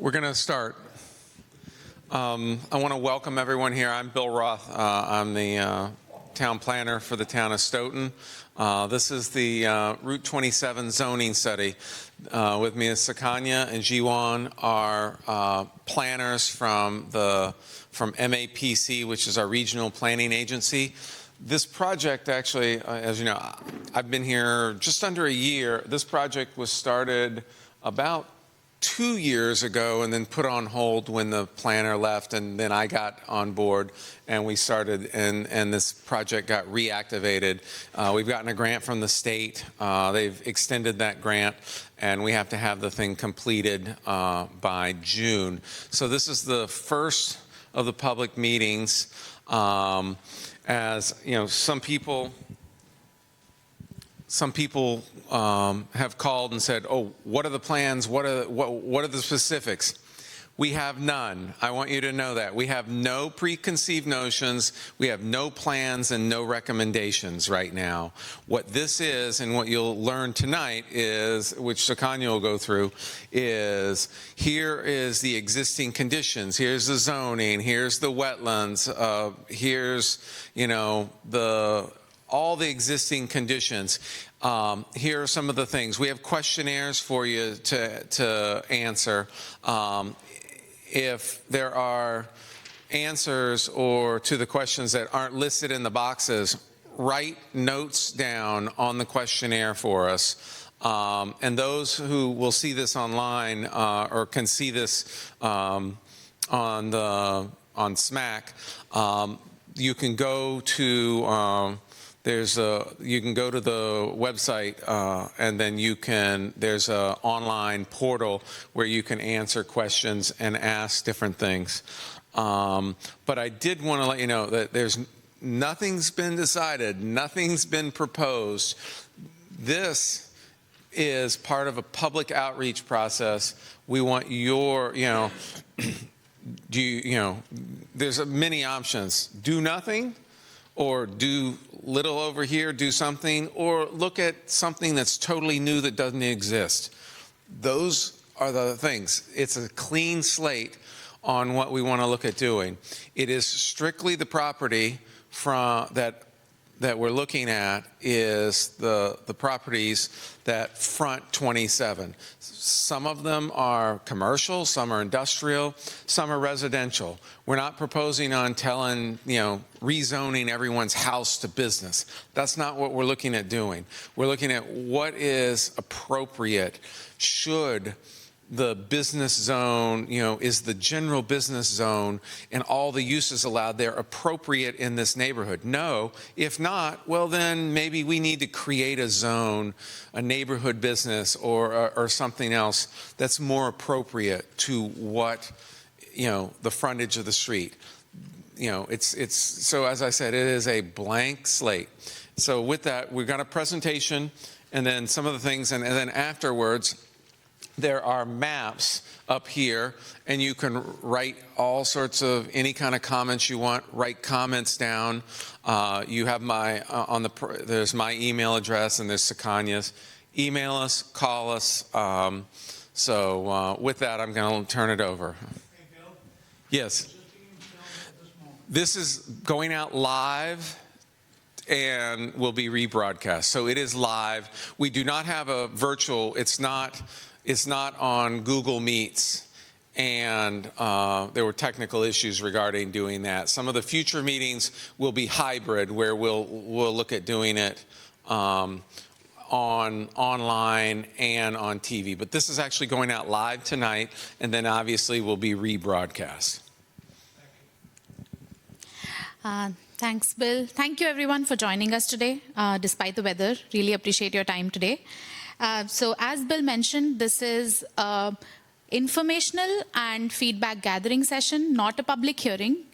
We're going to start. I want to welcome everyone here. I'm Bill Roth. I'm the town planner for the town of Stoughton. This is the Route 27 zoning study. With me is Sakanya and Jiwan, our planners from MAPC, which is our regional planning agency. This project actually, as you know, I've been here just under a year. This project was started about 2 years ago and then put on hold when the planner left, and then I got on board and we started, and this project got reactivated. We've gotten a grant from the state. They've extended that grant, and we have to have the thing completed by June. So this is the first of the public meetings. As you know, some people have called and said, "Oh, what are the plans? What are the specifics?" We have none. I want you to know that. We have no preconceived notions. We have no plans and no recommendations right now. What this is, and what you'll learn tonight is, which Sakanya will go through, is here is the existing conditions. Here's the zoning. Here's the wetlands. Here's, all the existing conditions. Here are some of the things. We have questionnaires for you to answer. If there are answers or to the questions that aren't listed in the boxes, write notes down on the questionnaire for us. And those who will see this online or can see this on SMAC, you can go to you can go to the website and then there's an online portal where you can answer questions and ask different things. But I did want to let you know that nothing's been decided, nothing's been proposed. This is part of a public outreach process. We want your, there's many options. Do nothing, or do little over here, do something, or look at something that's totally new that doesn't exist. Those are the things. It's a clean slate on what we want to look at doing. It is strictly the property that we're looking at is the properties that front 27. Some of them are commercial, some are industrial, some are residential. We're not proposing on rezoning everyone's house to business. That's not what we're looking at doing. We're looking at what is appropriate. Should the business zone, is the general business zone and all the uses allowed there appropriate in this neighborhood? No. If not, well, then maybe we need to create a zone, a neighborhood business or something else that's more appropriate to what, the frontage of the street. So as I said, it is a blank slate. So with that, we've got a presentation and then some of the things, and then afterwards, there are maps up here, and you can write all sorts of any kind of comments you want. Write comments down. You have there's my email address, and there's Sakanya's. Email us, call us. So with that, I'm going to turn it over. Hey, Bill? Yes. This is going out live and will be rebroadcast. So it is live. We do not have a virtual. It's not on Google Meets, and there were technical issues regarding doing that. Some of the future meetings will be hybrid, where we'll look at doing it online and on TV. But this is actually going out live tonight, and then obviously will be rebroadcast. Thanks, Bill. Thank you, everyone, for joining us today, despite the weather. Really appreciate your time today. So as Bill mentioned, this is an informational and feedback gathering session, not a public hearing.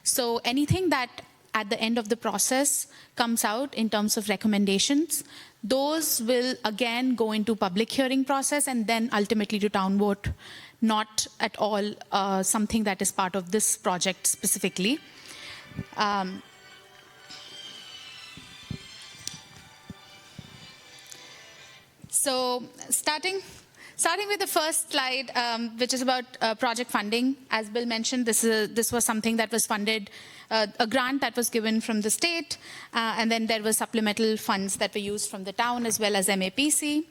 So anything that at the end of the process comes out in terms of recommendations, those will again go into public hearing process and then ultimately to town vote, not at all something that is part of this project specifically. So starting starting with the first slide, which is about project funding. As Bill mentioned, this was something that was funded, a grant that was given from the state, and then there were supplemental funds that were used from the town as well as MAPC.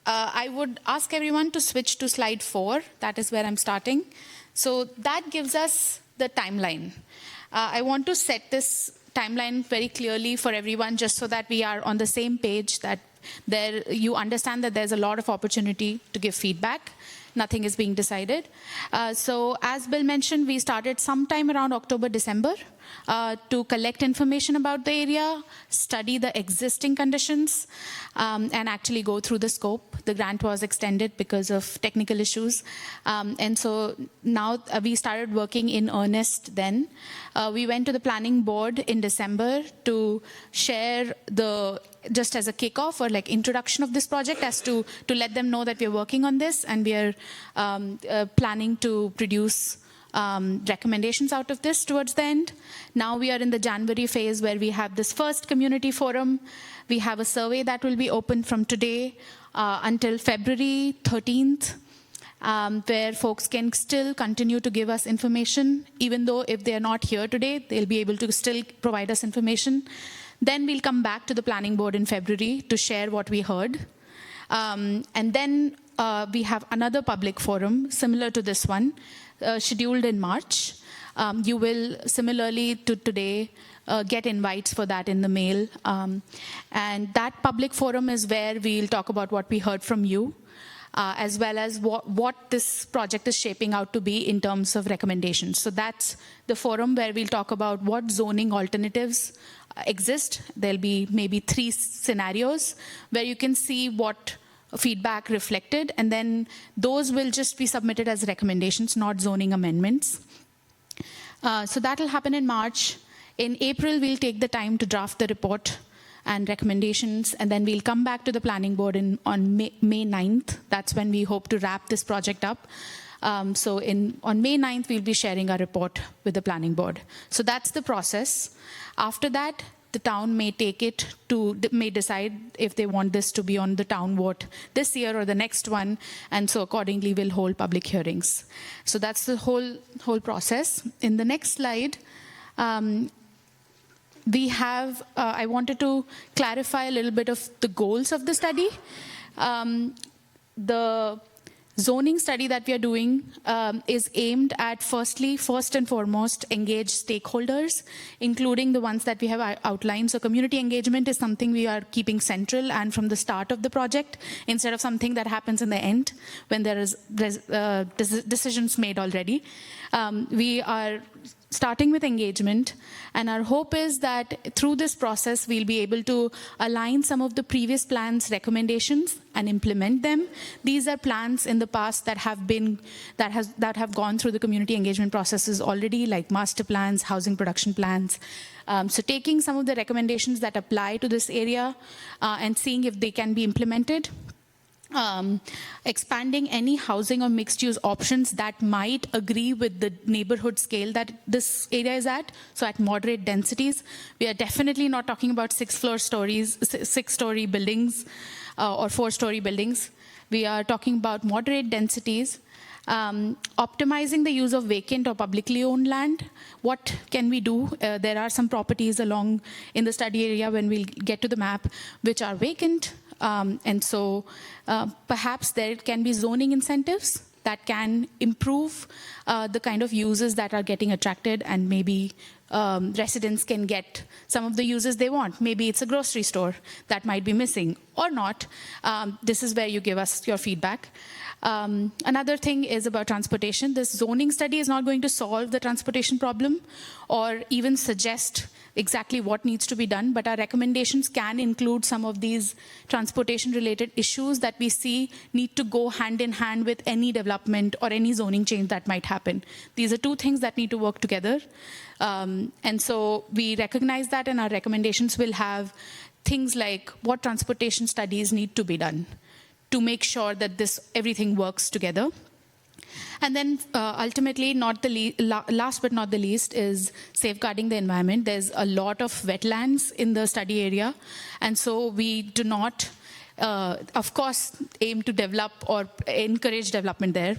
I would ask everyone to switch to slide 4. That is where I'm starting. So that gives us the timeline. I want to set this timeline very clearly for everyone, just so that we are on the same page, that you understand that there's a lot of opportunity to give feedback. Nothing is being decided. So as Bill mentioned, we started sometime around October, December to collect information about the area, study the existing conditions, and actually go through the scope. The grant was extended because of technical issues. And so now we started working in earnest then. We went to the planning board in December to share just as a kickoff or like introduction of this project, as to let them know that we're working on this and we are planning to produce recommendations out of this towards the end. Now we are in the January phase where we have this first community forum. We have a survey that will be open from today until February 13th, where folks can still continue to give us information, even though if they're not here today, they'll be able to still provide us information. Then we'll come back to the planning board in February to share what we heard. And then we have another public forum similar to this one, scheduled in March. You will, similarly to today, get invites for that in the mail. And that public forum is where we'll talk about what we heard from you, as well as what this project is shaping out to be in terms of recommendations. So that's the forum where we'll talk about what zoning alternatives exist. There'll be maybe 3 scenarios where you can see what feedback reflected, and then those will just be submitted as recommendations, not zoning amendments. So that'll happen in March. In April, we'll take the time to draft the report and recommendations, and then we'll come back to the planning board on May 9th. That's when we hope to wrap this project up. So on May 9th, we'll be sharing our report with the planning board. So that's the process. After that, the town may decide if they want this to be on the town vote this year or the next one, and so accordingly we'll hold public hearings. So that's the whole process. In the next slide, we have, I wanted to clarify a little bit of the goals of the study. The zoning study that we are doing is aimed at, first and foremost, engage stakeholders, including the ones that we have outlined. So community engagement is something we are keeping central and from the start of the project, instead of something that happens in the end when there is decisions made already. We are starting with engagement, and our hope is that through this process we'll be able to align some of the previous plans' recommendations and implement them. These are plans in the past that have gone through the community engagement processes already, like master plans, housing production plans. So taking some of the recommendations that apply to this area and seeing if they can be implemented. Expanding any housing or mixed-use options that might agree with the neighborhood scale that this area is at, so at moderate densities. We are definitely not talking about 6-story buildings or 4-story buildings. We are talking about moderate densities. Optimizing the use of vacant or publicly owned land. What can we do? There are some properties along in the study area, when we'll get to the map, which are vacant. And so perhaps there can be zoning incentives that can improve the kind of uses that are getting attracted, and maybe residents can get some of the uses they want. Maybe it's a grocery store that might be missing or not. This is where you give us your feedback. Another thing is about transportation. This zoning study is not going to solve the transportation problem or even suggest exactly what needs to be done, but our recommendations can include some of these transportation-related issues that we see need to go hand in hand with any development or any zoning change that might happen. These are 2 things that need to work together. And so we recognize that, and our recommendations will have things like what transportation studies need to be done to make sure that everything works together. And then ultimately, last but not the least, is safeguarding the environment. There's a lot of wetlands in the study area, and so we do not of course, aim to develop or encourage development there.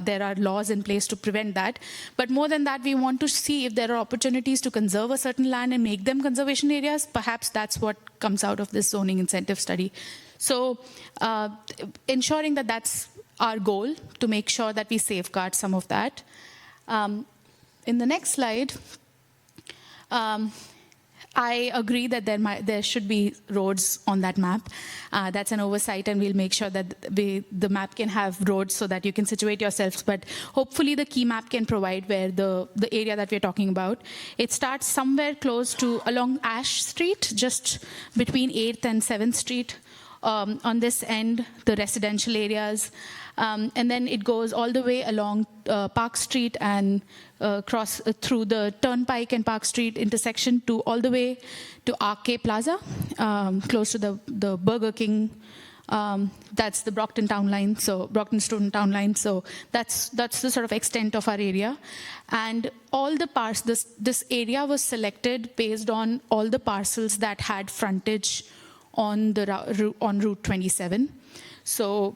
There are laws in place to prevent that. But more than that, we want to see if there are opportunities to conserve a certain land and make them conservation areas. Perhaps that's what comes out of this zoning incentive study. So ensuring that that's our goal, to make sure that we safeguard some of that. In the next slide, I agree that there should be roads on that map. That's an oversight, and we'll make sure that the map can have roads so that you can situate yourselves. But hopefully the key map can provide where the area that we're talking about. It starts somewhere close to along Ash Street, just between 8th and 7th Street. On this end, the residential areas. And then it goes all the way along Park Street and cross through the Turnpike and Park Street intersection to all the way to Arcade Plaza, close to the Burger King. That's the Brockton town line, so Brockton Stoughton town line. So that's the sort of extent of our area. And all the this area was selected based on all the parcels that had frontage on Route 27. So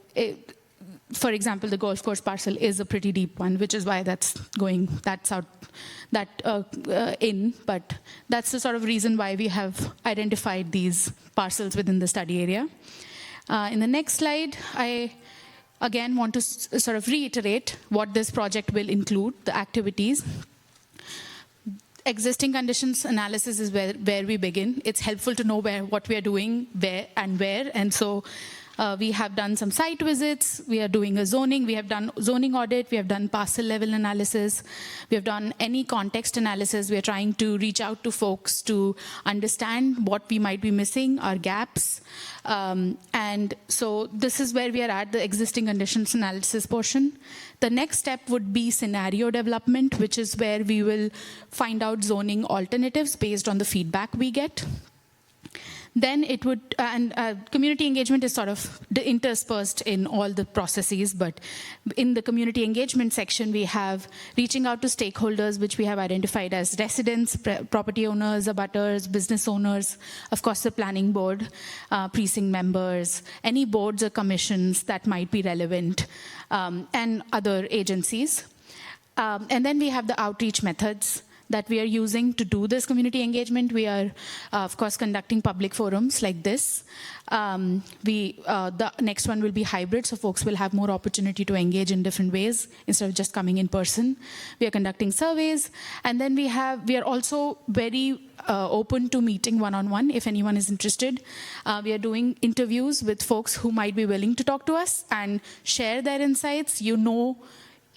for example, the golf course parcel is a pretty deep one, which is why that's in. But that's the sort of reason why we have identified these parcels within the study area. In the next slide, I again want to sort of reiterate what this project will include, the activities. Existing conditions analysis is where we begin. It's helpful to know what we are doing, where. And so we have done some site visits. We are doing a zoning. We have done zoning audit. We have done parcel level analysis. We have done any context analysis. We are trying to reach out to folks to understand what we might be missing, our gaps. And so this is where we are at, the existing conditions analysis portion. The next step would be scenario development, which is where we will find out zoning alternatives based on the feedback we get. Then it would, and community engagement is sort of interspersed in all the processes, but in the community engagement section, we have reaching out to stakeholders, which we have identified as residents, property owners, abutters, business owners, of course, the planning board, precinct members, any boards or commissions that might be relevant, and other agencies. And then we have the outreach methods that we are using to do this community engagement. We are, of course, conducting public forums like this. The next one will be hybrid, so folks will have more opportunity to engage in different ways instead of just coming in person. We are conducting surveys, and then we are also very open to meeting one-on-one if anyone is interested. We are doing interviews with folks who might be willing to talk to us and share their insights. You know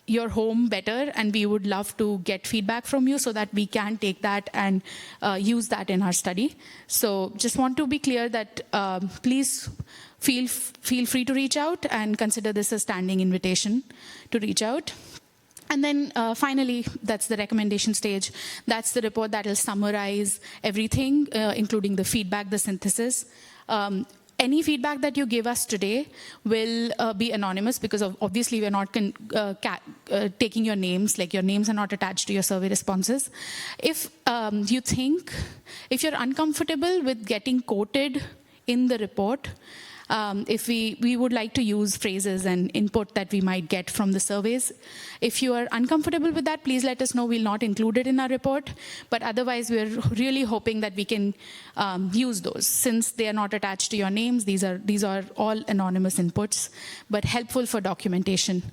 your home better, and we would love to get feedback from you so that we can take that and use that in our study. So just want to be clear that please feel free to reach out and consider this a standing invitation to reach out. And then finally, that's the recommendation stage. That's the report that will summarize everything, including the feedback, the synthesis. Any feedback that you give us today will be anonymous because obviously we're not taking your names, like your names are not attached to your survey responses. If if you're uncomfortable with getting quoted in the report, if we would like to use phrases and input that we might get from the surveys. If you are uncomfortable with that, please let us know. We'll not include it in our report. But otherwise, we're really hoping that we can use those. Since they are not attached to your names, these are all anonymous inputs, but helpful for documentation.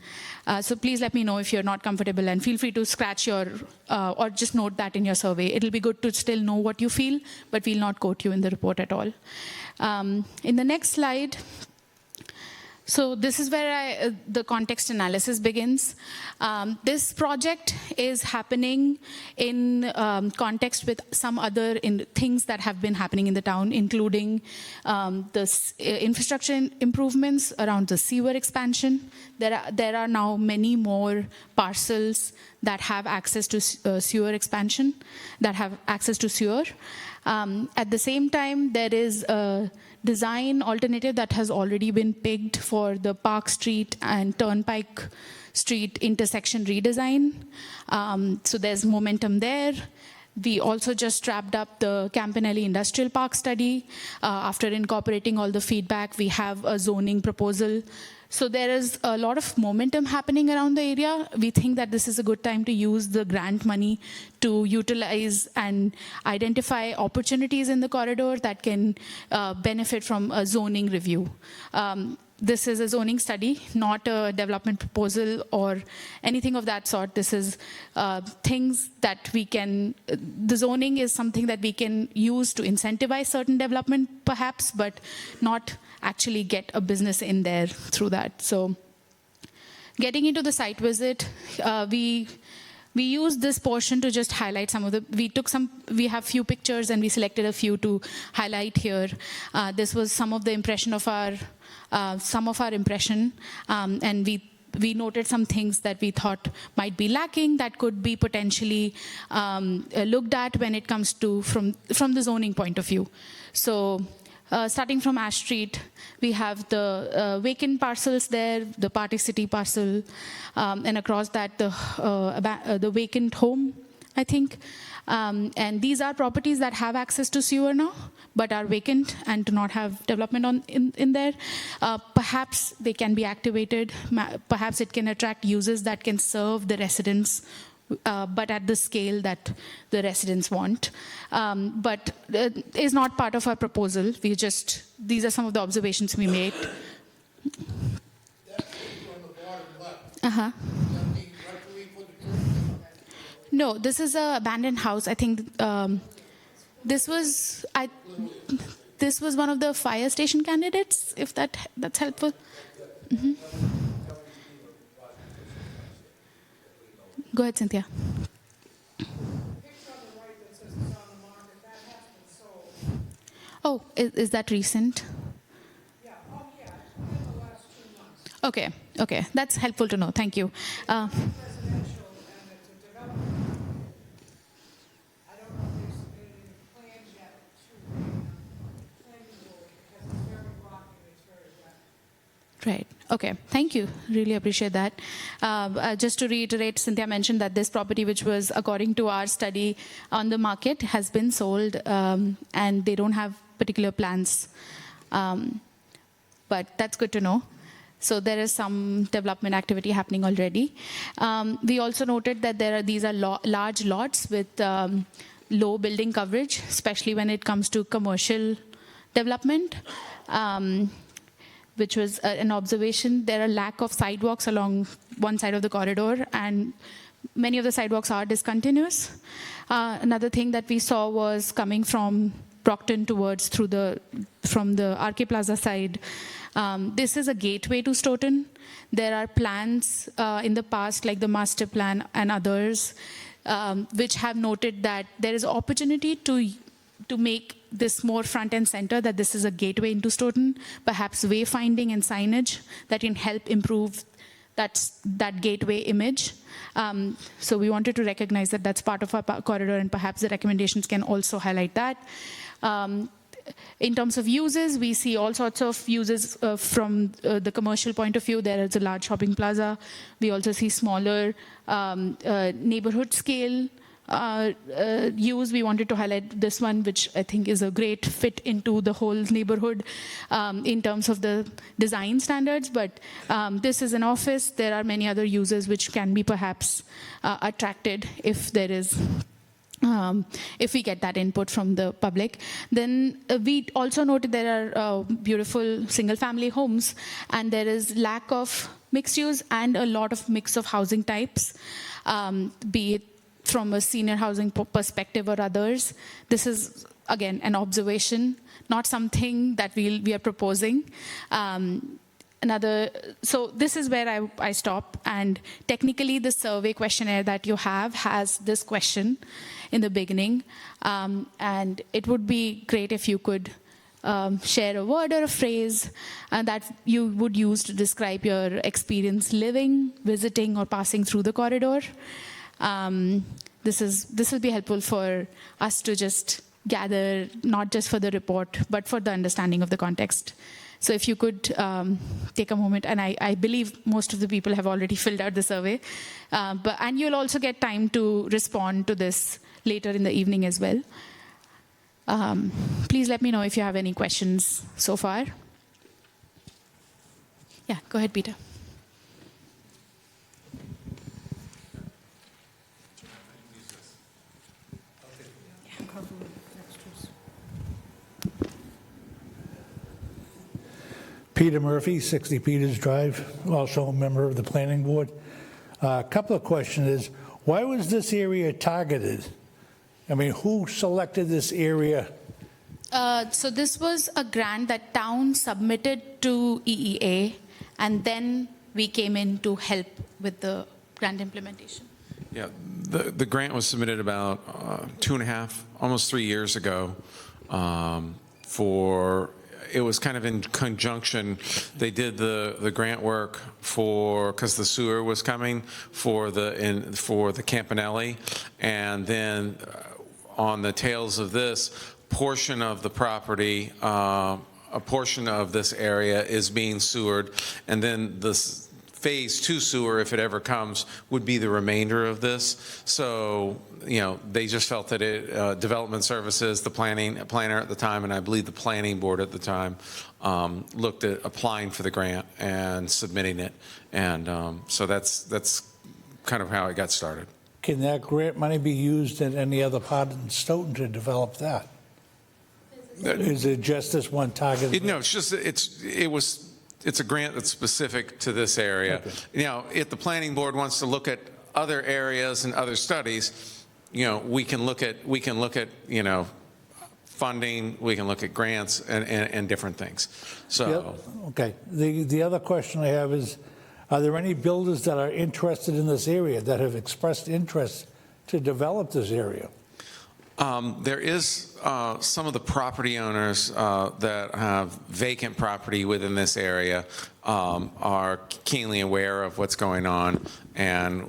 So please let me know if you're not comfortable, and feel free to scratch your, or just note that in your survey. It'll be good to still know what you feel, but we'll not quote you in the report at all. In the next slide, so this is where the context analysis begins. This project is happening in context with some other things that have been happening in the town, including the infrastructure improvements around the sewer expansion. There are now many more parcels that have access to sewer expansion, that have access to sewer. At the same time, there is a design alternative that has already been picked for the Park Street and Turnpike Street intersection redesign. So there's momentum there. We also just wrapped up the Campanelli Industrial Park study. After incorporating all the feedback, we have a zoning proposal. So there is a lot of momentum happening around the area. We think that this is a good time to use the grant money to utilize and identify opportunities in the corridor that can benefit from a zoning review. This is a zoning study, not a development proposal or anything of that sort. This is things that we can, the zoning is something that we can use to incentivize certain development perhaps, but not actually get a business in there through that. So getting into the site visit, we used this portion to just highlight some of the, we have few pictures and we selected a few to highlight here. This was some of the impression of our, and we noted some things that we thought might be lacking that could be potentially looked at when it comes to, from the zoning point of view. So starting from Ash Street, we have the vacant parcels there, the Party City parcel, and across that the vacant home, I think. And these are properties that have access to sewer now, but are vacant and do not have development in there. Perhaps they can be activated. Perhaps it can attract users that can serve the residents, but at the scale that the residents want. But it is not part of our proposal. These are some of the observations we made. That picture on the bottom left, does that mean directly for the church? No, this is an abandoned house. I think this was one of the fire station candidates, if that's helpful. Mm-hmm. Go ahead, Cynthia. The picture on the right that says it's on the market, that has been sold. Oh, is that recent? Yeah, oh yeah, within the last 2 months. Okay, that's helpful to know. Thank you. Residential and it's a development. I don't know if there's any plans yet to planning board because it's very rocky and it's very wet. Right. Okay. Thank you. Really appreciate that. Just to reiterate, Cynthia mentioned that this property, which was according to our study on the market, has been sold, and they don't have particular plans. But that's good to know. So there is some development activity happening already. We also noted that these are large lots with low building coverage, especially when it comes to commercial development. Which was an observation. There are lack of sidewalks along one side of the corridor, and many of the sidewalks are discontinuous. Another thing that we saw was coming from Brockton towards from the RK Plaza side. This is a gateway to Stoughton. There are plans in the past, like the master plan and others, which have noted that there is opportunity to make this more front and center, that this is a gateway into Stoughton, perhaps wayfinding and signage that can help improve that gateway image. So we wanted to recognize that that's part of our corridor, and perhaps the recommendations can also highlight that. In terms of uses, we see all sorts of uses from the commercial point of view. There is a large shopping plaza. We also see smaller neighborhood scale use. We wanted to highlight this one, which I think is a great fit into the whole neighborhood in terms of the design standards. But this is an office. There are many other uses which can be perhaps attracted if there is if we get that input from the public. Then we also noted there are beautiful single-family homes, and there is lack of mixed use and a lot of mix of housing types, be it from a senior housing perspective or others. This is, again, an observation, not something that we are proposing. So this is where I stop. And technically, the survey questionnaire that you have has this question in the beginning. And it would be great if you could share a word or a phrase that you would use to describe your experience living, visiting, or passing through the corridor. This will be helpful for us to just gather, not just for the report, but for the understanding of the context. So if you could take a moment, and I believe most of the people have already filled out the survey, and you'll also get time to respond to this later in the evening as well. Please let me know if you have any questions so far. Yeah, go ahead, Peter. Peter Murphy, 60 Peters Drive, also a member of the planning board. A couple of questions is, why was this area targeted? I mean, who selected this area? So this was a grant that town submitted to EEA, and then we came in to help with the grant implementation. Yeah, the grant was submitted about 2.5, almost 3 years ago. It was kind of in conjunction. They did the grant work because the sewer was coming for the Campanelli, and then on the tails of this portion of the property, a portion of this area is being sewered, and then this phase 2 sewer, if it ever comes, would be the remainder of this. So, they just felt that Development Services, the planner at the time, and I believe the planning board at the time, looked at applying for the grant and submitting it. And so that's kind of how it got started. Can that grant money be used in any other part in Stoughton to develop that? Is it just this one target? No, it's a grant that's specific to this area. Okay. If the planning board wants to look at other areas and other studies, we can look at funding, we can look at grants and different things. So, Yep. Okay. The other question I have is, are there any builders that are interested in this area that have expressed interest to develop this area? There is some of the property owners that have vacant property within this area are keenly aware of what's going on and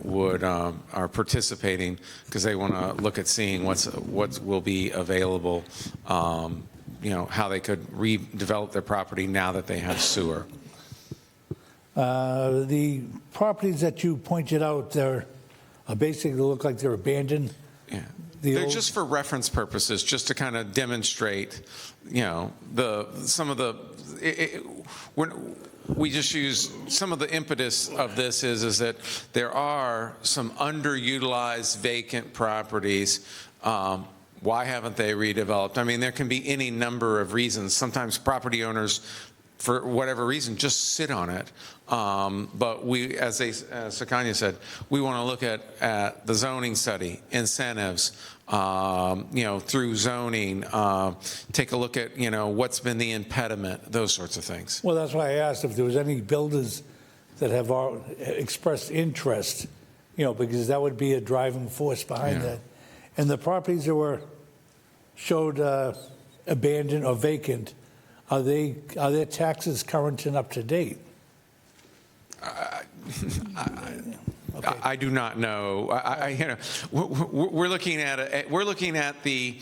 are participating because they want to look at seeing what will be available, how they could redevelop their property now that they have sewer. The properties that you pointed out there basically look like they're abandoned. Yeah. They're just for reference purposes, just to kind of demonstrate, we just use some of the impetus of this is that there are some underutilized vacant properties. Why haven't they redeveloped? I mean, there can be any number of reasons. Sometimes property owners, for whatever reason, just sit on it. But we, as Sukanya said, we want to look at the zoning study, incentives, through zoning, take a look at, what's been the impediment, those sorts of things. Well, that's why I asked if there was any builders that have expressed interest, because that would be a driving force behind that. And the properties that were showed abandoned or vacant, are their taxes current and up to date? I do not know. We're looking at the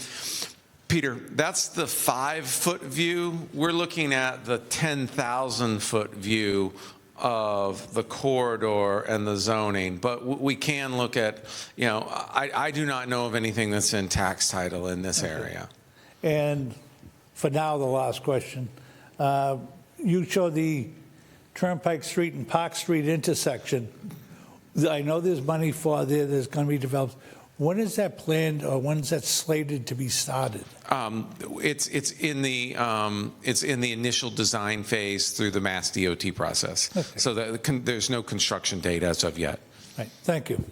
Peter. That's the 5-foot view. We're looking at the 10,000-foot view of the corridor and the zoning. But we can look at. I do not know of anything that's in tax title in this area. And for now, the last question. You show the Turnpike Street and Park Street intersection. I know there's money for there's going to be developed. When is that planned, or when is that slated to be started? It's in the initial design phase through the Mass DOT process. Okay. So there's no construction date as of yet. Right. Thank you.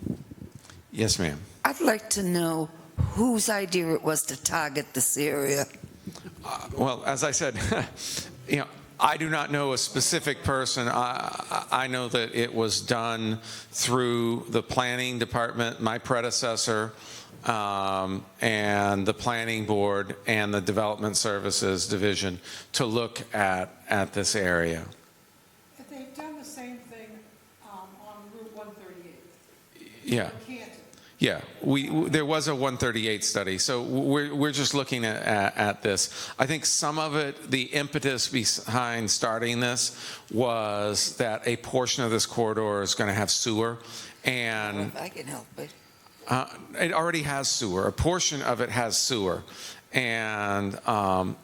Yes, ma'am. I'd like to know whose idea it was to target this area. Well, as I said, I do not know a specific person. I know that it was done through the planning department, my predecessor, and the planning board and the development services division to look at this area. They've done the same thing on Route 138. Yeah. Yeah, there was a 138 study, so we're just looking at this. I think some of it, the impetus behind starting this was that a portion of this corridor is going to have sewer, and If I can help it. It already has sewer. A portion of it has sewer. And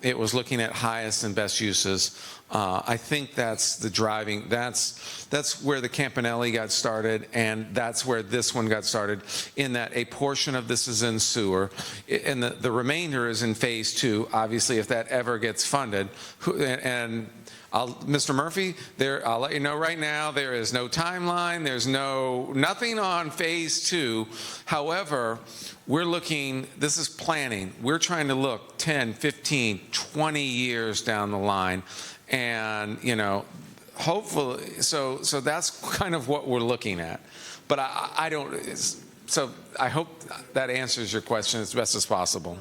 it was looking at highest and best uses. I think that's the driving, that's where the Campanelli got started, and that's where this one got started, in that a portion of this is in sewer, and the remainder is in phase 2, obviously, if that ever gets funded. And Mr. Murphy, I'll let you know right now, there is no timeline, there's nothing on phase 2. However, we're looking, this is planning. We're trying to look 10, 15, 20 years down the line. And, hopefully, so that's kind of what we're looking at. But I don't, so I hope that answers your question as best as possible.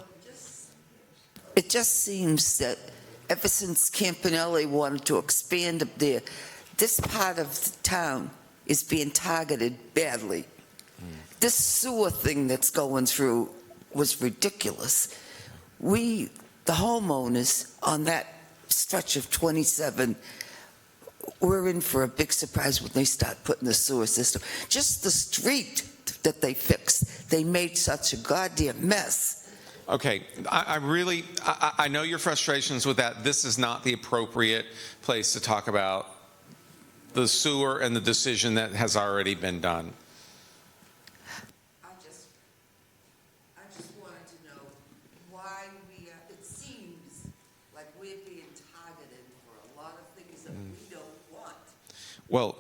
It just seems that ever since Campanelli wanted to expand up there, this part of the town is being targeted badly. This sewer thing that's going through was ridiculous. The homeowners on that stretch of 27, we're in for a big surprise when they start putting the sewer system. Just the street that they fixed, they made such a goddamn mess. Okay, I know your frustrations with that. This is not the appropriate place to talk about the sewer and the decision that has already been done. I just wanted to know why it seems like we're being targeted for a lot of things that we don't want. Well,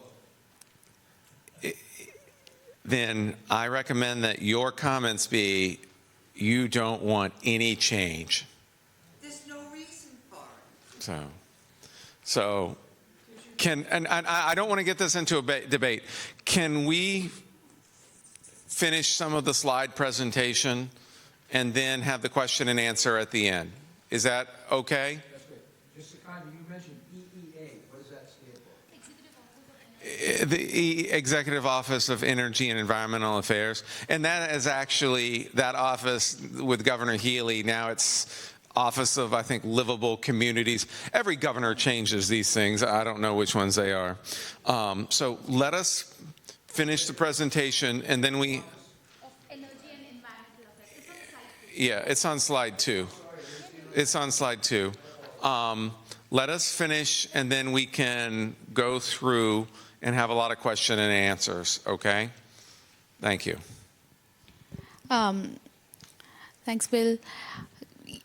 then I recommend that your comments be, you don't want any change. There's no reason for it. So and I don't want to get this into a debate. Can we finish some of the slide presentation and then have the question and answer at the end? Is that okay? That's great. Just to you mentioned EEA. What does that stand for? The Executive Office of Energy and Environmental Affairs. And that is actually, that office with Governor Healy, now it's Office of, I think, Livable Communities. Every governor changes these things. I don't know which ones they are. So let us finish the presentation, and then we... Yeah, it's on slide 2. It's on slide 2. Let us finish, and then we can go through and have a lot of question and answers, okay? Thank you. Thanks, Bill.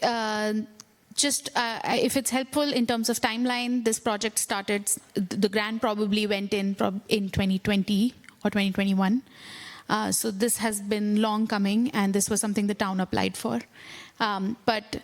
If it's helpful in terms of timeline, this project started, the grant probably went in 2020 or 2021. So this has been long coming, and this was something the town applied for. But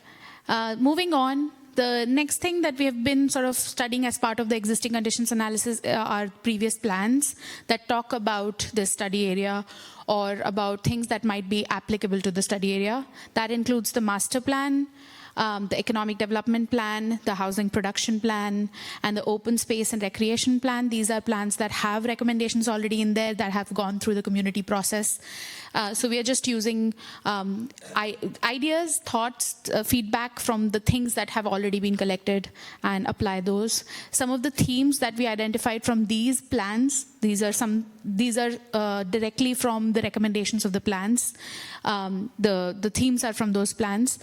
moving on, the next thing that we have been sort of studying as part of the existing conditions analysis are previous plans that talk about this study area or about things that might be applicable to the study area. That includes the master plan, the economic development plan, the housing production plan, and the open space and recreation plan. These are plans that have recommendations already in there that have gone through the community process. So we are just using ideas, thoughts, feedback from the things that have already been collected and apply those. Some of the themes that we identified from these plans, these are directly from the recommendations of the plans. The themes are from those plans.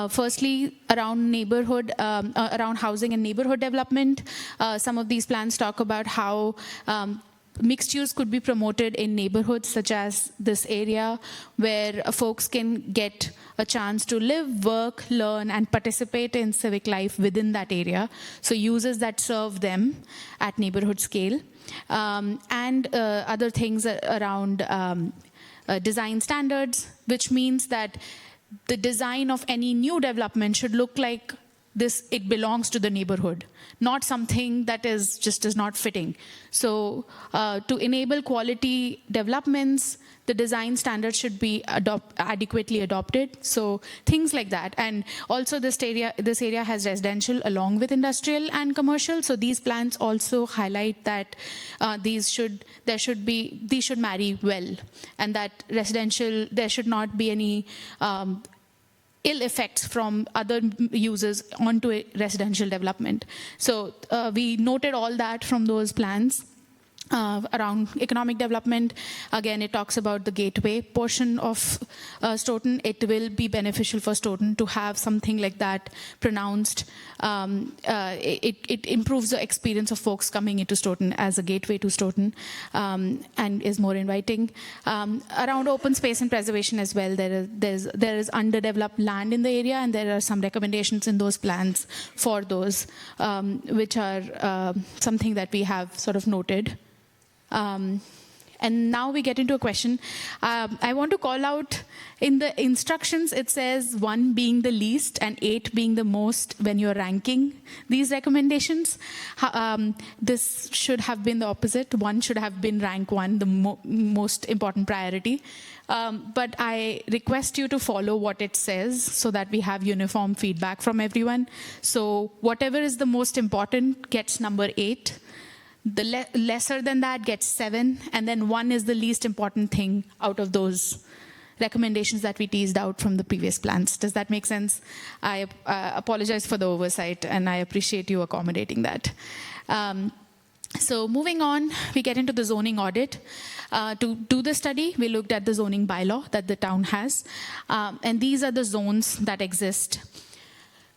Firstly, around neighborhood, around housing and neighborhood development. Some of these plans talk about how mixed use could be promoted in neighborhoods such as this area, where folks can get a chance to live, work, learn, and participate in civic life within that area. So uses that serve them at neighborhood scale. And other things around design standards, which means that the design of any new development should look like this, it belongs to the neighborhood, not something that is not fitting. So to enable quality developments, the design standards should be adequately adopted. So things like that. And also this area has residential along with industrial and commercial. So these plans also highlight that these should marry well, and that residential, there should not be any ill effects from other uses onto a residential development. So we noted all that from those plans. around economic development. Again, it talks about the gateway portion of Stoughton. It will be beneficial for Stoughton to have something like that pronounced. It improves the experience of folks coming into Stoughton as a gateway to Stoughton, and is more inviting. Around open space and preservation as well, there is underdeveloped land in the area, and there are some recommendations in those plans for those, which are something that we have sort of noted. And now we get into a question. I want to call out, in the instructions, it says 1 being the least and 8 being the most when you're ranking these recommendations. This should have been the opposite. 1 should have been rank 1, the most important priority. But I request you to follow what it says so that we have uniform feedback from everyone. So whatever is the most important gets number 8. The lesser than that gets 7, and then 1 is the least important thing out of those recommendations that we teased out from the previous plans. Does that make sense? I apologize for the oversight, and I appreciate you accommodating that. So moving on, we get into the zoning audit. To do the study, we looked at the zoning bylaw that the town has, and these are the zones that exist.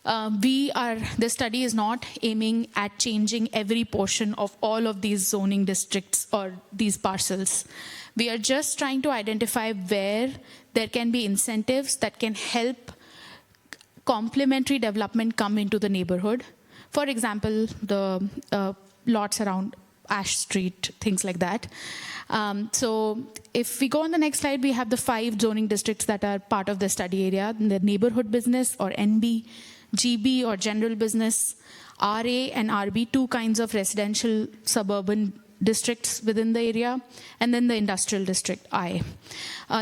The study is not aiming at changing every portion of all of these zoning districts or these parcels. We are just trying to identify where there can be incentives that can help complementary development come into the neighborhood. For example, the lots around Ash Street, things like that. So if we go on the next slide, we have the 5 zoning districts that are part of the study area: the neighborhood business, or NB, GB or general business, RA and RB, 2 kinds of residential suburban districts within the area, and then the industrial district, I.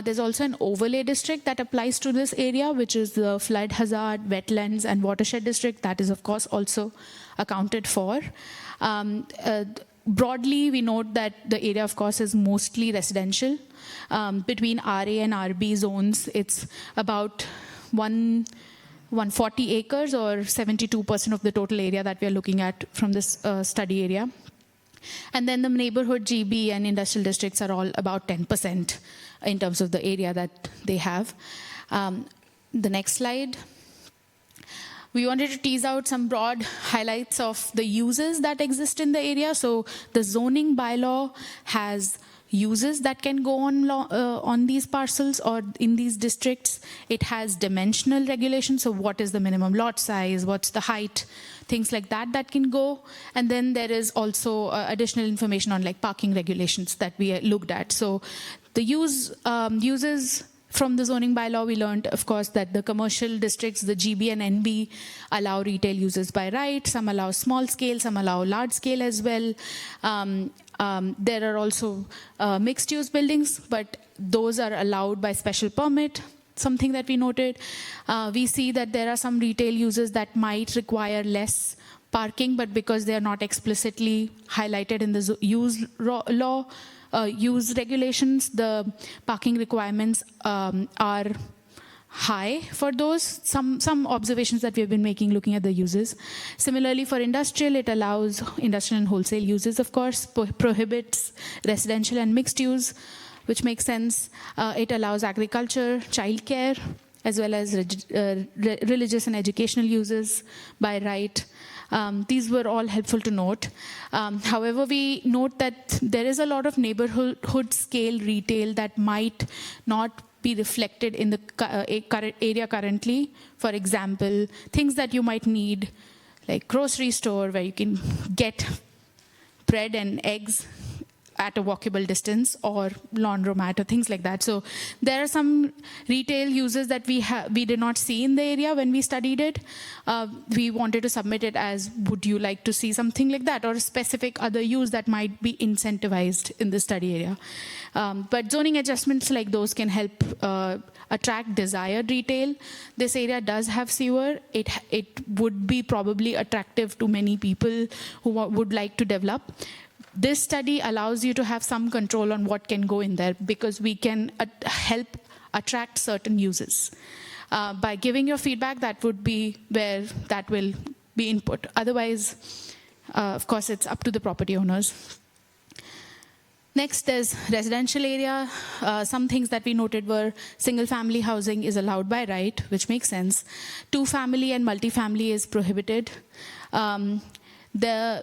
There's also an overlay district that applies to this area, which is the flood hazard, wetlands, and watershed district. That is, of course, also accounted for. Broadly, we note that the area, of course, is mostly residential. Between RA and RB zones, it's about 140 acres, or 72% of the total area that we are looking at from this study area. And then the neighborhood, GB, and industrial districts are all about 10% in terms of the area that they have. The next slide. We wanted to tease out some broad highlights of the uses that exist in the area. So the zoning bylaw has uses that can go on these parcels or in these districts. It has dimensional regulations, so what is the minimum lot size, what's the height, things like that that can go. And then there is also additional information on like parking regulations that we looked at. So the uses from the zoning bylaw, we learned, of course, that the commercial districts, the GB and NB, allow retail uses by right. Some allow small scale, some allow large scale as well. There are also mixed-use buildings, but those are allowed by special permit, something that we noted. We see that there are some retail uses that might require less parking, but because they are not explicitly highlighted in the use regulations, the parking requirements are high for those. Some observations that we have been making looking at the uses. Similarly, for industrial, it allows industrial and wholesale uses, of course, prohibits residential and mixed use, which makes sense. It allows agriculture, childcare, as well as religious and educational uses by right. These were all helpful to note. However, we note that there is a lot of neighborhood scale retail that might not be reflected in the area currently. For example, things that you might need, like grocery store where you can get bread and eggs at a walkable distance, or laundromat, or things like that. So there are some retail uses that we did not see in the area when we studied it. We wanted to submit it as, would you like to see something like that, or a specific other use that might be incentivized in the study area. But zoning adjustments like those can help attract desired retail. This area does have sewer. It would be probably attractive to many people who would like to develop. This study allows you to have some control on what can go in there, because we can help attract certain uses. By giving your feedback, that would be where that will be input. Otherwise, of course, it's up to the property owners. Next, there's residential area. Some things that we noted were single-family housing is allowed by right, which makes sense. Two-family and multifamily is prohibited. The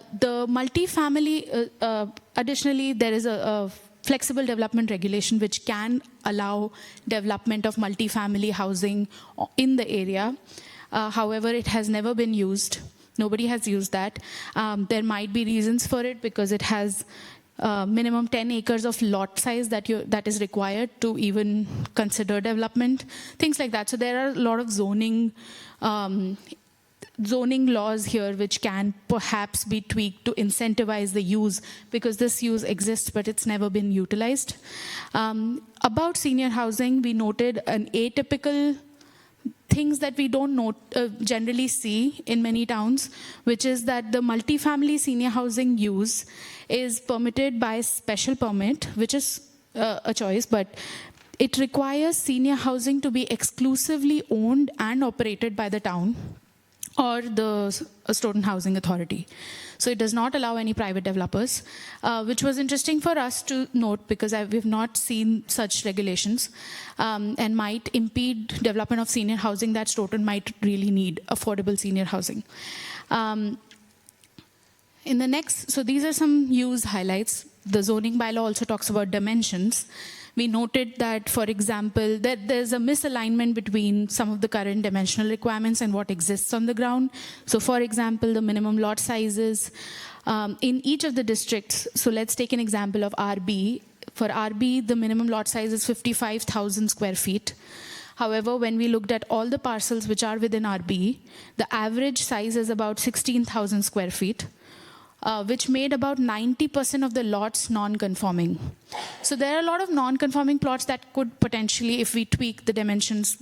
multifamily, additionally, there is a flexible development regulation which can allow development of multifamily housing in the area. However, it has never been used. Nobody has used that. There might be reasons for it because it has minimum 10 acres of lot size that is required to even consider development, things like that. So there are a lot of zoning laws here which can perhaps be tweaked to incentivize the use, because this use exists but it's never been utilized. About senior housing, we noted an atypical things that we don't generally see in many towns, which is that the multifamily senior housing use is permitted by special permit, which is a choice, but it requires senior housing to be exclusively owned and operated by the town or the Stoughton Housing Authority. So it does not allow any private developers, which was interesting for us to note because we've not seen such regulations and might impede development of senior housing that Stoughton might really need, affordable senior housing. In the next, so these are some use highlights. The zoning bylaw also talks about dimensions. We noted that, for example, that there's a misalignment between some of the current dimensional requirements and what exists on the ground. So, for example, the minimum lot sizes in each of the districts. So let's take an example of RB. For RB, the minimum lot size is 55,000 square feet. However, when we looked at all the parcels which are within RB, the average size is about 16,000 square feet. Which made about 90% of the lots non-conforming. So there are a lot of non-conforming plots that could potentially, if we tweak the dimensions,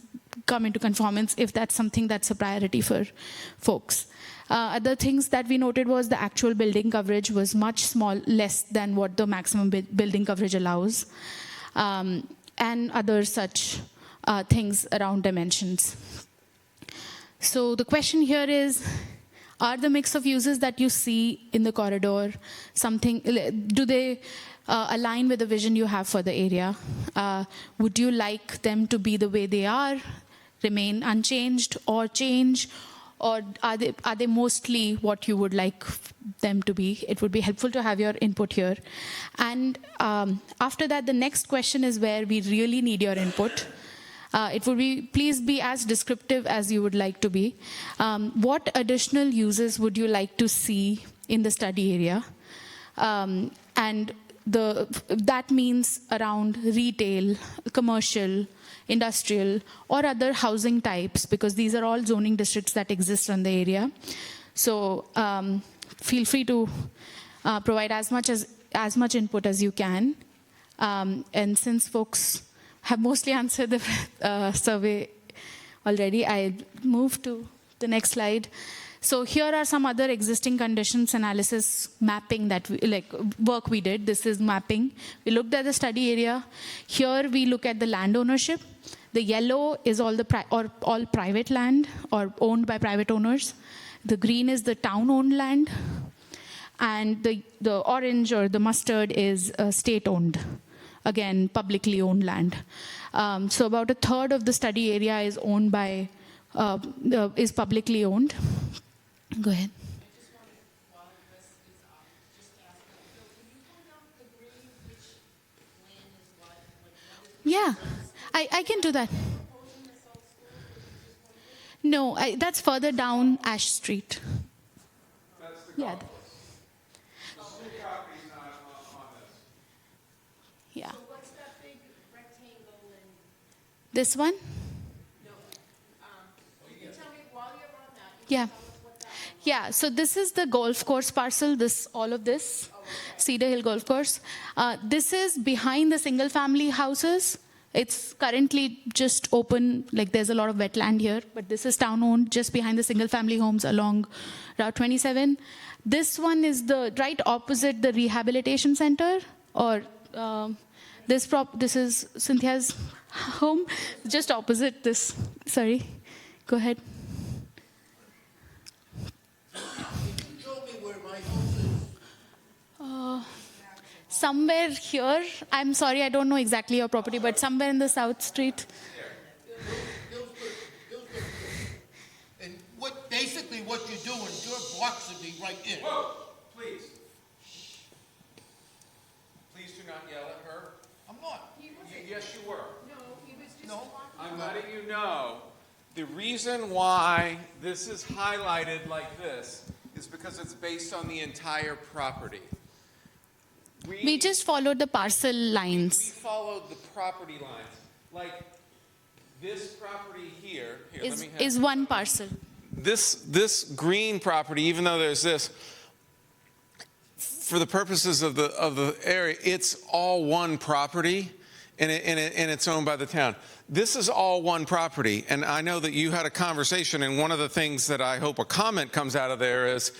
come into conformance if that's something that's a priority for folks. Other things that we noted was the actual building coverage was much less than what the maximum building coverage allows, and other such things around dimensions. So the question here is, are the mix of uses that you see in the corridor do they align with the vision you have for the area? Would you like them to be the way they are, remain unchanged, or change? Or are they mostly what you would like them to be? It would be helpful to have your input here. And after that, the next question is where we really need your input. It would be, please be as descriptive as you would like to be. What additional uses would you like to see in the study area? And that means around retail, commercial, industrial, or other housing types, because these are all zoning districts that exist in the area. So feel free to provide as much input as you can. And since folks have mostly answered the survey already, I'll move to the next slide. So here are some other existing conditions analysis mapping that work we did. This is mapping. We looked at the study area. Here we look at the land ownership. The yellow is all private land or owned by private owners. The green is the town-owned land. And the orange or the mustard is state-owned. Again, publicly owned land. So about a third of the study area is owned by, is publicly owned. Go ahead. Yeah, I can do that. No, that's further down Ash Street. Yeah. Yeah. So what's that big rectangle in? This one? No. You can tell me while you're on that. Yeah. Yeah, so this is the golf course parcel, all of this, Cedar Hill Golf Course. This is behind the single family houses. It's currently just open, like there's a lot of wetland here, but this is town owned, just behind the single family homes along Route 27. This one is right opposite the rehabilitation center, or this is Cynthia's home, just opposite this. Sorry, go ahead. somewhere here. I'm sorry, I don't know exactly your property, but somewhere in the South Street. And basically what you're doing, your box would be right in. Whoa, please. Please do not yell at her. I'm not. Yes, you were. No, he was just No. walking. I'm letting you know, the reason why this is highlighted like this is because it's based on the entire property. We just followed the parcel We lines. followed the property lines. Like this property here, let Is, me have- is one parcel. this green property, even though there's this, for the purposes of the area, it's all one property, and it's owned by the town. This is all one property, and I know that you had a conversation, and one of the things that I hope a comment comes out of there is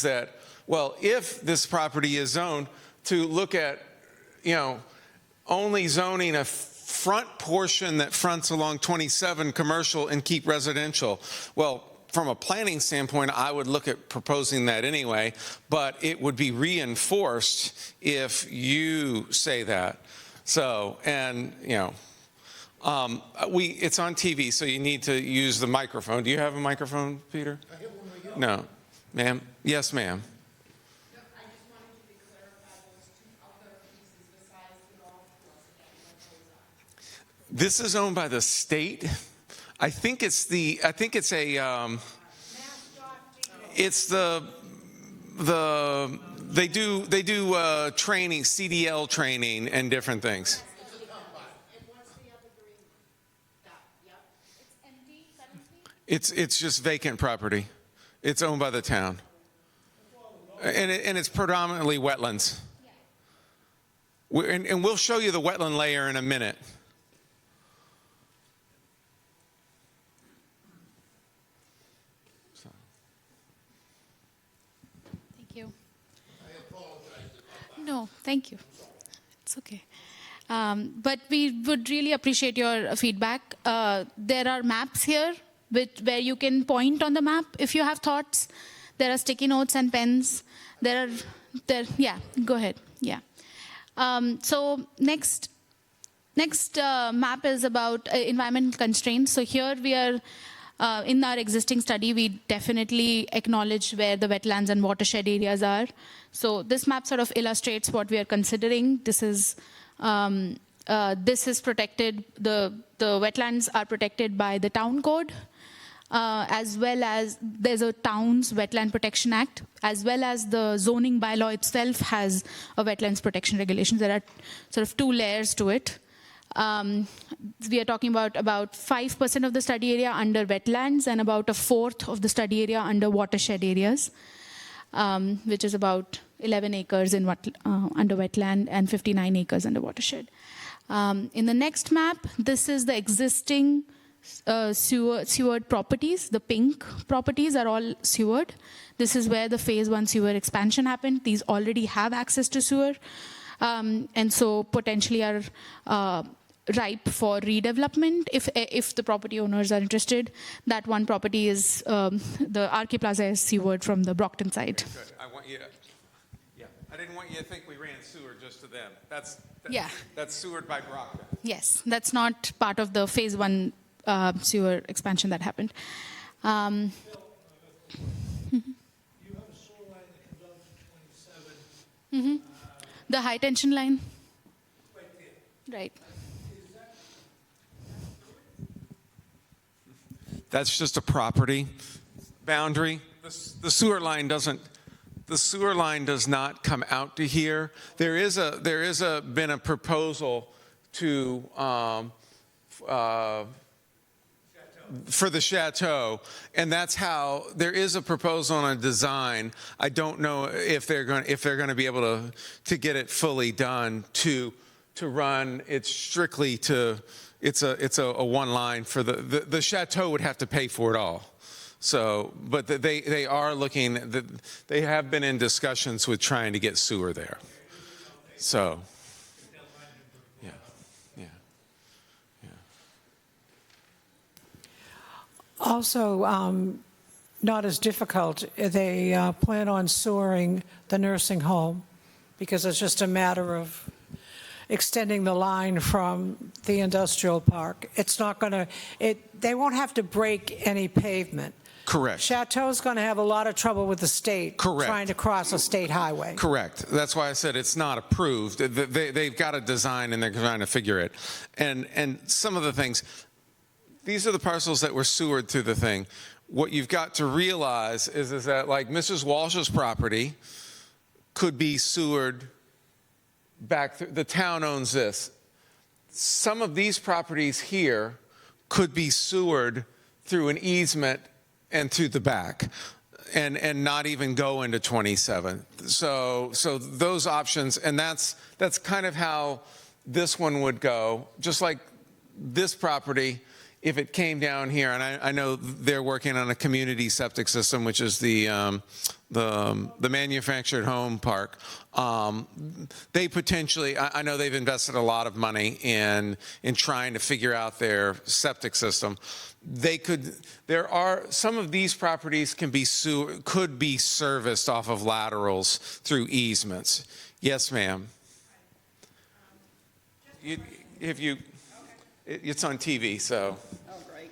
that, well, if this property is zoned, to look at, only zoning a front portion that fronts along 27 commercial and keep residential. Well, from a planning standpoint, I would look at proposing that anyway, but it would be reinforced if you say that. So, and, it's on TV, so you need to use the microphone. Do you have a microphone, Peter? I have one right here. No. Ma'am? Yes, ma'am. No, I just wanted you to clarify those two other pieces besides the golf course again, what those are. This is owned by the state. I think it's they do training, CDL training and different things. And what's the other green one? That, yep. It's empty currently? It's just vacant property. It's owned by the town. And it's predominantly wetlands. And we'll show you the wetland layer in a minute. Thank you. No, thank you. It's okay. But we would really appreciate your feedback. There are maps here where you can point on the map if you have thoughts. There are sticky notes and pens. Yeah, go ahead. Yeah. So next map is about environmental constraints. So here we are, in our existing study, we definitely acknowledge where the wetlands and watershed areas are. So this map sort of illustrates what we are considering. This is protected, the wetlands are protected by the town code, as well as there's a town's Wetland Protection Act, as well as the zoning bylaw itself has a wetlands protection regulations. There are sort of two layers to it. We are talking about 5% of the study area under wetlands and about a fourth of the study area under watershed areas, which is about 11 acres under wetland and 59 acres under watershed. In the next map, this is the existing sewered properties. The pink properties are all sewered. This is where the phase 1 sewer expansion happened. These already have access to sewer, and so potentially are ripe for redevelopment if the property owners are interested. That one property is the RK Plaza is sewered from the Brockton side. Good. I didn't want you to think we ran sewer just to them. That's sewered by Brockton. Yes, that's not part of the phase 1 sewer expansion that happened. You have a sewer line that comes out to 27. The high tension line, Right there. right? That's just a property boundary. The sewer line does not come out to here. There is been a proposal to for the chateau, and that's how there is a proposal on a design. I don't know if they're going to be able to get it fully done to run. It's strictly it's a one line for the chateau would have to pay for it all. So, but they are looking. They have been in discussions with trying to get sewer there. So, yeah. Also, not as difficult, they plan on sewering the nursing home because it's just a matter of extending the line from the industrial park. It's not going to, they won't have to break any pavement. Correct. Chateau's going to have a lot of trouble with the state Correct. trying to cross a state highway. Correct. That's why I said it's not approved. They've got a design and they're trying to figure it. And some of the things, these are the parcels that were sewered through the thing. What you've got to realize is that, like, Mrs. Walsh's property could be sewered back through, the town owns this. Some of these properties here could be sewered through an easement and through the back and not even go into 27. So those options, and that's kind of how this one would go, just like this property. If it came down here, and I know they're working on a community septic system, which is the manufactured home park. They potentially, I know they've invested a lot of money in trying to figure out their septic system. There are some of these properties could be serviced off of laterals through easements. Yes, ma'am. It's on TV, so. Oh, great.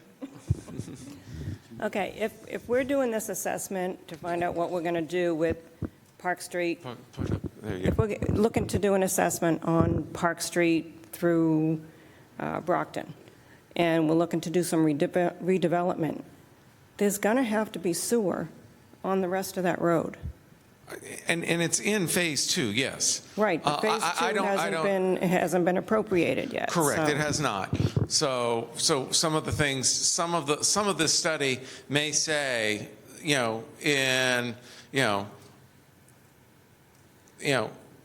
Okay, if we're doing this assessment to find out what we're going to do with Park Street, There you if go. we're looking to do an assessment on Park Street through Brockton, and we're looking to do some redevelopment, there's going to have to be sewer on the rest of that road. And it's in phase 2, yes. Right, but phase two hasn't been appropriated yet. Correct, so- it has not. So some of the things, some of this study may say,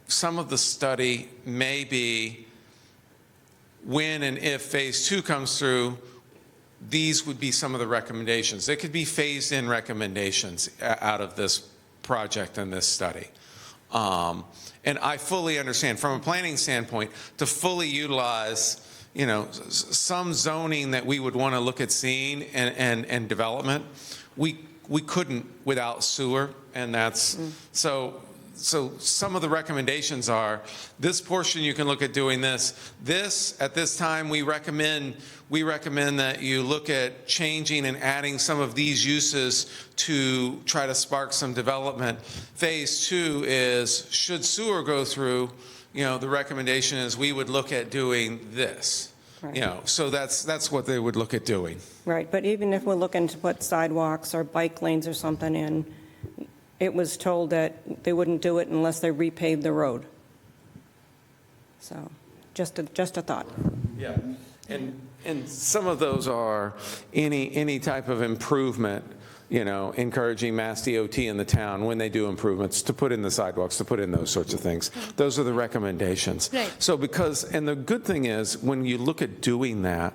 some of the study may be when and if phase 2 comes through, these would be some of the recommendations. They could be phased in recommendations out of this project and this study. And I fully understand from a planning standpoint to fully utilize, some zoning that we would want to look at seeing and development, we couldn't without sewer, and that's so some of the recommendations are this portion you can look at doing this. At this time we recommend that you look at changing and adding some of these uses to try to spark some development. Phase 2 is, should sewer go through, the recommendation is we would look at doing this. Right. So that's what they would look at doing. Right, but even if we're looking to put sidewalks or bike lanes or something in, it was told that they wouldn't do it unless they repaved the road. So, just a thought. Yeah, and some of those are any type of improvement, encouraging Mass DOT in the town when they do improvements to put in the sidewalks, to put in those sorts of things. Those are the recommendations. Right. So and the good thing is when you look at doing that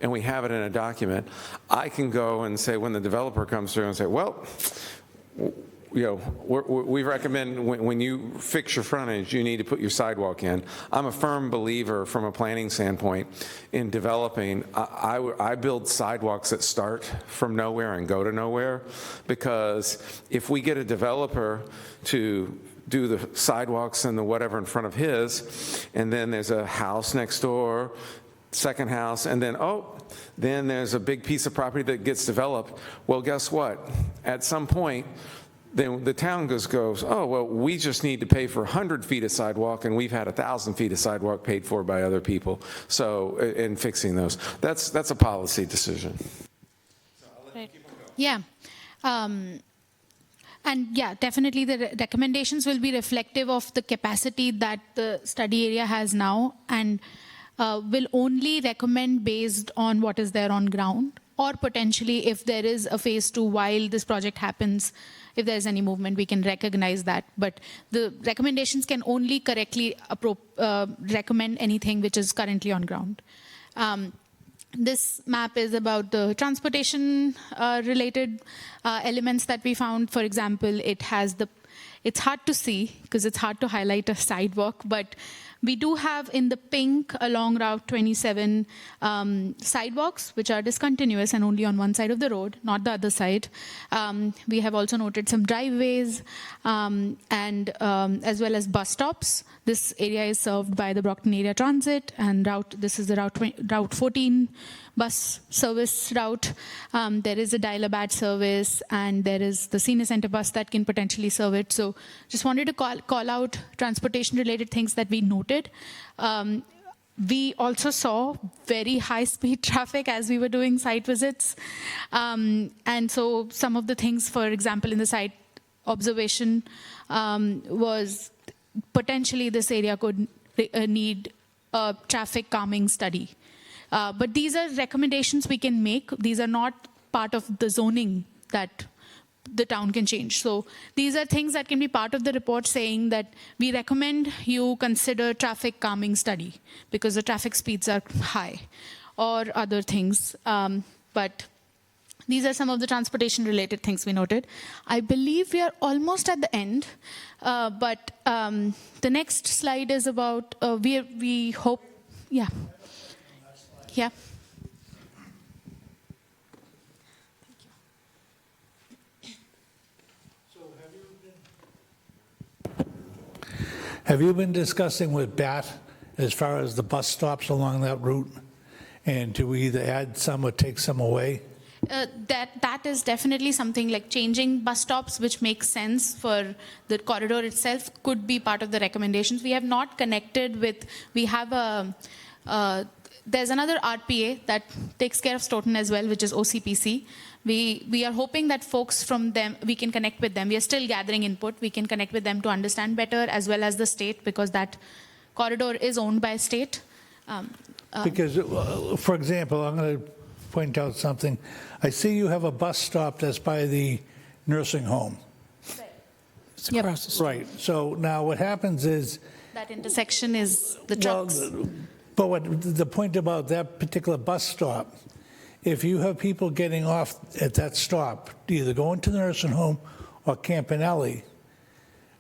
and we have it in a document, I can go and say when the developer comes through and say, well, we recommend when you fix your frontage, you need to put your sidewalk in. I'm a firm believer from a planning standpoint in developing. I build sidewalks that start from nowhere and go to nowhere, because if we get a developer to do the sidewalks and the whatever in front of his, and then there's a house next door, second house, and then there's a big piece of property that gets developed. Well, guess what? At some point, then the town goes, oh, well, we just need to pay for 100 feet of sidewalk, and we've had 1,000 feet of sidewalk paid for by other people. So, in fixing those, that's a policy decision. Right. Yeah. And yeah, definitely the recommendations will be reflective of the capacity that the study area has now, and will only recommend based on what is there on ground, or potentially if there is a phase 2 while this project happens, if there's any movement, we can recognize that. But the recommendations can only correctly recommend anything which is currently on ground. This map is about the transportation related elements that we found. For example, it It's hard to see because it's hard to highlight a sidewalk, but we do have in the pink along Route 27 sidewalks, which are discontinuous and only on one side of the road, not the other side. We have also noted some driveways and as well as bus stops. This area is served by the Brockton Area Transit and this is the Route 14 bus service route. There is a Dial-A-Bat service and there is the senior center bus that can potentially serve it. So just wanted to call out transportation related things that we noted. We also saw very high speed traffic as we were doing site visits. And so some of the things, for example, in the site observation was potentially this area could need a traffic calming study. But these are recommendations we can make. These are not part of the zoning that the town can change. So these are things that can be part of the report saying that we recommend you consider traffic calming study because the traffic speeds are high or other things. But these are some of the transportation related things we noted. I believe we are almost at the end, but the next slide is about, we hope, yeah. Yeah. Have you been discussing with BAT as far as the bus stops along that route? And do we either add some or take some away? That is definitely something like changing bus stops, which makes sense for the corridor itself, could be part of the recommendations. We have not connected with, we have there's another RPA that takes care of Stoughton as well, which is OCPC. We are hoping that folks from them, we can connect with them. We are still gathering input. We can connect with them to understand better, as well as the state, because that corridor is owned by state. Because, for example, I'm going to point out something. I see you have a bus stop that's by the nursing home. It's across the street. Right. So now what happens is... That intersection is the trucks. But the point about that particular bus stop, if you have people getting off at that stop, either going to the nursing home or Campanelli,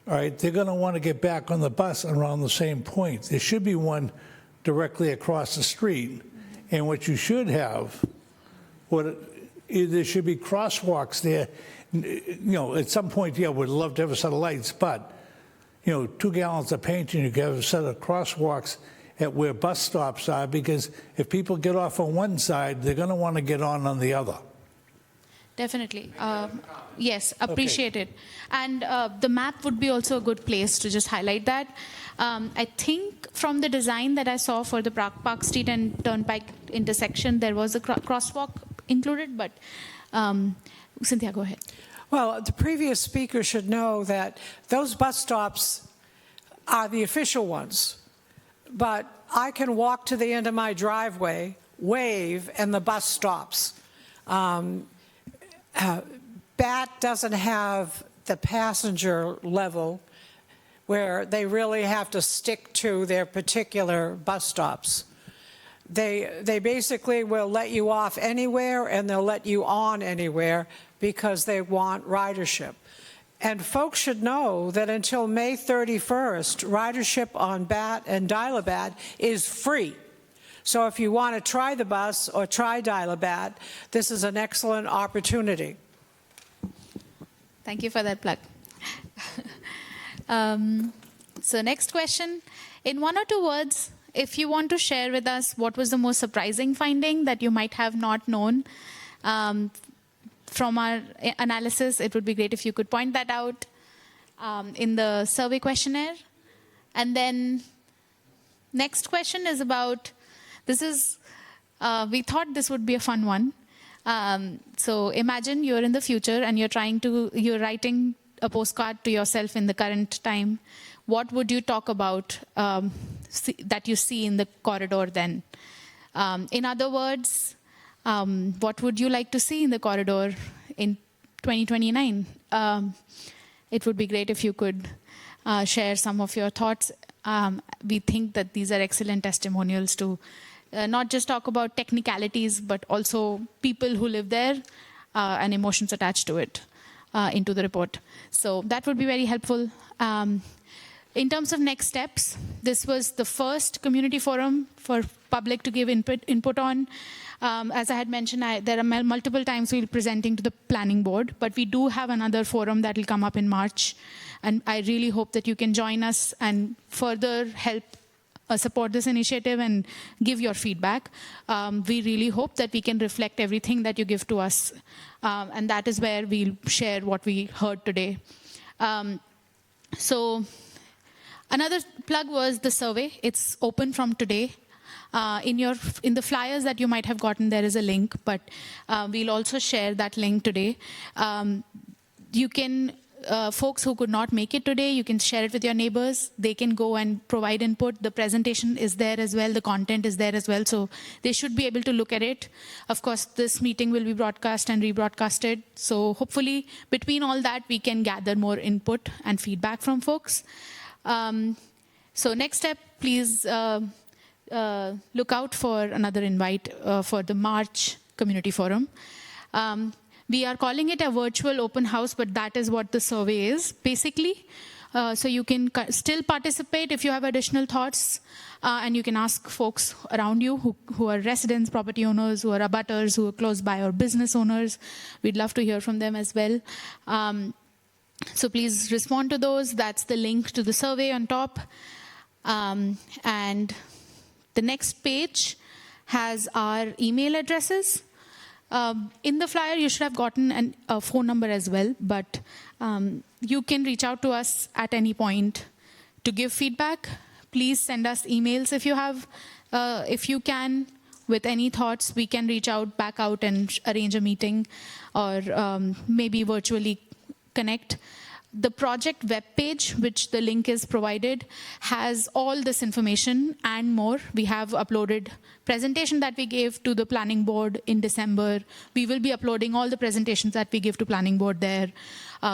all right, they're going to want to get back on the bus around the same point. There should be one directly across the street. And what you should have, there should be crosswalks there. You know, at some point, yeah, we'd love to have a set of lights, but, 2 gallons of paint and you have a set of crosswalks at where bus stops are, because if people get off on one side, they're going to want to get on the other. Definitely. Yes, appreciate it. And the map would be also a good place to just highlight that. I think from the design that I saw for the Park Street and Turnpike intersection, there was a crosswalk included, but Cynthia, go ahead. Well, the previous speaker should know that those bus stops are the official ones. But I can walk to the end of my driveway, wave, and the bus stops. BAT doesn't have the passenger level where they really have to stick to their particular bus stops. They basically will let you off anywhere and they'll let you on anywhere because they want ridership. And folks should know that until May 31st, ridership on BAT and Dial-A-Bat is free. So if you want to try the bus or try Dial-A-Bat, this is an excellent opportunity. Thank you for that plug. So next question. In 1 or 2 words, if you want to share with us what was the most surprising finding that you might have not known from our analysis, it would be great if you could point that out in the survey questionnaire. And then next question is about, we thought this would be a fun one. So imagine you're in the future and you're writing a postcard to yourself in the current time. What would you talk about that you see in the corridor then? In other words, what would you like to see in the corridor in 2029? It would be great if you could share some of your thoughts. We think that these are excellent testimonials to not just talk about technicalities, but also people who live there and emotions attached to it. into the report. So that would be very helpful. In terms of next steps, this was the first community forum for public to give input on. As I had mentioned, there are multiple times we'll be presenting to the planning board, but we do have another forum that will come up in March. And I really hope that you can join us and further help support this initiative and give your feedback. We really hope that we can reflect everything that you give to us. And that is where we'll share what we heard today. So another plug was the survey. It's open from today. In the flyers that you might have gotten, there is a link, but we'll also share that link today. You can, folks who could not make it today, you can share it with your neighbors. They can go and provide input. The presentation is there as well. The content is there as well. So they should be able to look at it. Of course, this meeting will be broadcast and rebroadcasted. So hopefully, between all that, we can gather more input and feedback from folks. So next step, please look out for another invite for the March Community Forum. We are calling it a virtual open house, but that is what the survey is, basically. So you can still participate if you have additional thoughts, and you can ask folks around you who are residents, property owners, who are abutters, who are close by, or business owners. We'd love to hear from them as well. So please respond to those. That's the link to the survey on top. And the next page has our email addresses. In the flyer, you should have gotten a phone number as well, but you can reach out to us at any point to give feedback. Please send us emails if you have, if you can, with any thoughts. We can reach back out and arrange a meeting, or maybe virtually connect. The project webpage, which the link is provided, has all this information and more. We have uploaded presentation that we gave to the planning board in December. We will be uploading all the presentations that we give to planning board there.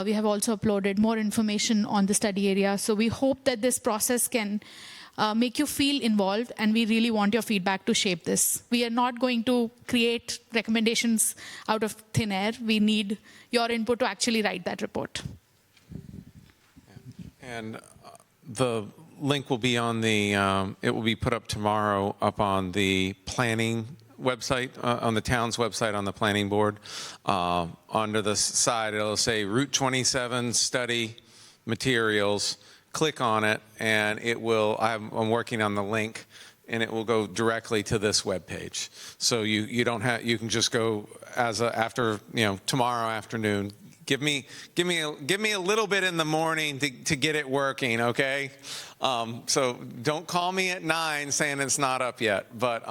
We have also uploaded more information on the study area. So we hope that this process can make you feel involved, and we really want your feedback to shape this. We are not going to create recommendations out of thin air. We need your input to actually write that report. And the link will be on the, it will be put up tomorrow up on the planning website, on the town's website, on the planning board. Under the side, it'll say Route 27 study materials. Click on it, and it will, I'm working on the link, and it will go directly to this webpage. So you don't have, you can just go after, tomorrow afternoon. Give me a little bit in the morning to get it working, okay? So don't call me at 9 saying it's not up yet, but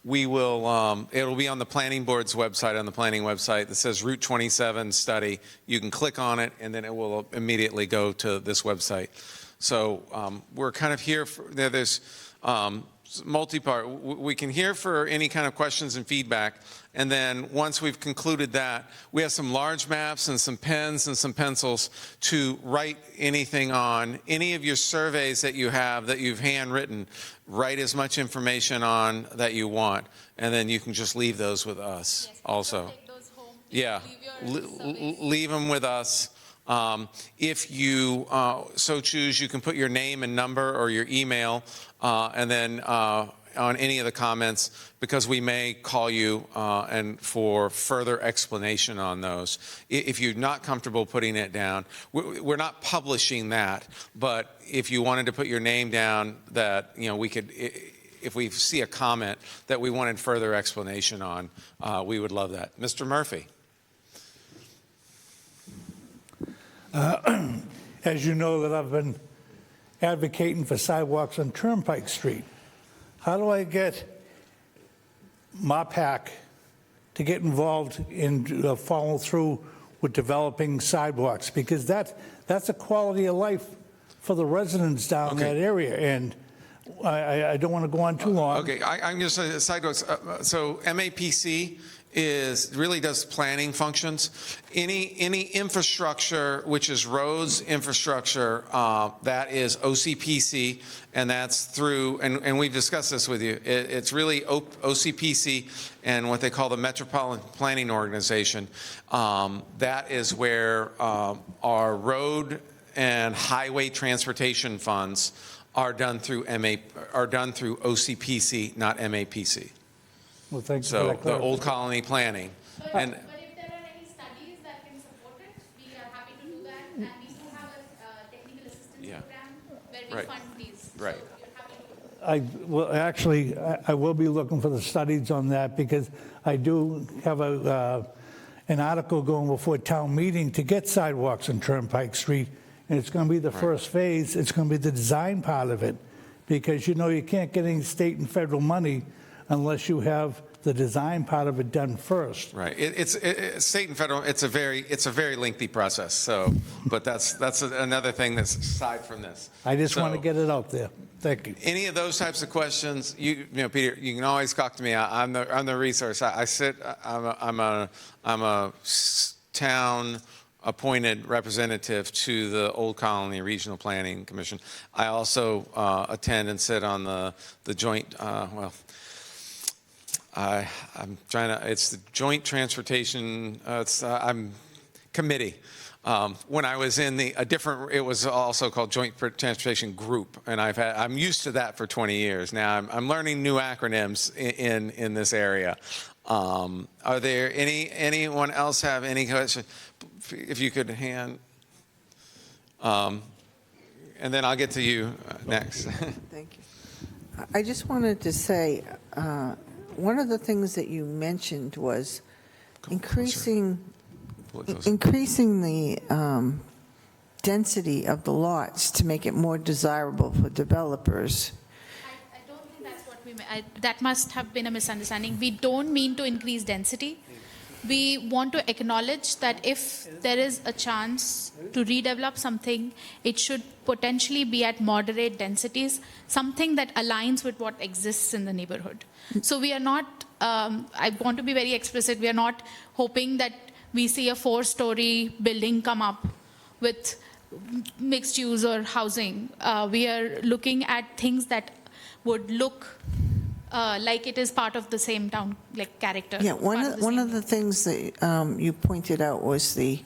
we will. It'll be on the planning board's website, on the planning website that says Route 27 study. You can click on it, and then it will immediately go to this website. So we're kind of here for there's multi-part. We can hear for any kind of questions and feedback. And then once we've concluded that, we have some large maps and some pens and some pencils to write anything on. Any of your surveys that you have that you've handwritten, write as much information on that you want. And then you can just leave those with us also. Take those home. Yeah, leave them with us. If you so choose, you can put your name and number or your email, and then on any of the comments, because we may call you and for further explanation on those. If you're not comfortable putting it down, we're not publishing that, but if you wanted to put your name down, that we could. If we see a comment that we wanted further explanation on, we would love that. Mr. Murphy. As you know, that I've been advocating for sidewalks on Turnpike Street. How do I get my PAC to get involved in follow through with developing sidewalks? Because that's a quality of life for the residents down that area, and I don't want to go on too long. Okay, I'm just saying sidewalks. So MAPC really does planning functions. Any infrastructure, which is roads infrastructure, that is OCPC, and that's through, and we've discussed this with you, it's really OCPC and what they call the Metropolitan Planning Organization. That is where our road and highway transportation funds are done through OCPC, not MAPC. Well, thank you for So that the Old clarification. Colony planning. And But if there are any studies that can support it, we are happy to do that. And we do have a technical assistance Yeah. program where we Right. fund these. Right. So we're happy to. Well, actually, I will be looking for the studies on that because I do have an article going before town meeting to get sidewalks on Turnpike Street. And it's going to be the first phase. It's going to be the design part of it. Because, you can't get any state and federal money unless you have the design part of it done first. right, it's state and federal. It's a very lengthy process. So, but that's another thing that's aside from this. I just want to So, get it out there. Thank you. any of those types of questions, Peter, you can always talk to me. I'm the resource. I'm a town appointed representative to the Old Colony Regional Planning Commission. I also attend and sit on the joint. It's the Joint Transportation. Committee. When I was in it was also called Joint Transportation Group, and I'm used to that for 20 years now. I'm learning new acronyms in this area. Are there anyone else have any questions? If you could hand, and then I'll get to you next. Thank you. I just wanted to say, one of the things that you mentioned was increasing the density of the lots to make it more desirable for developers. I don't think that's what we meant. That must have been a misunderstanding. We don't mean to increase density. We want to acknowledge that if there is a chance to redevelop something, it should potentially be at moderate densities, something that aligns with what exists in the neighborhood. So we are not, I want to be very explicit, we are not hoping that we see a 4-story building come up with mixed use or housing. We are looking at things that would look like it is part of the same town, like character. Yeah, one same- of the things that you pointed out was the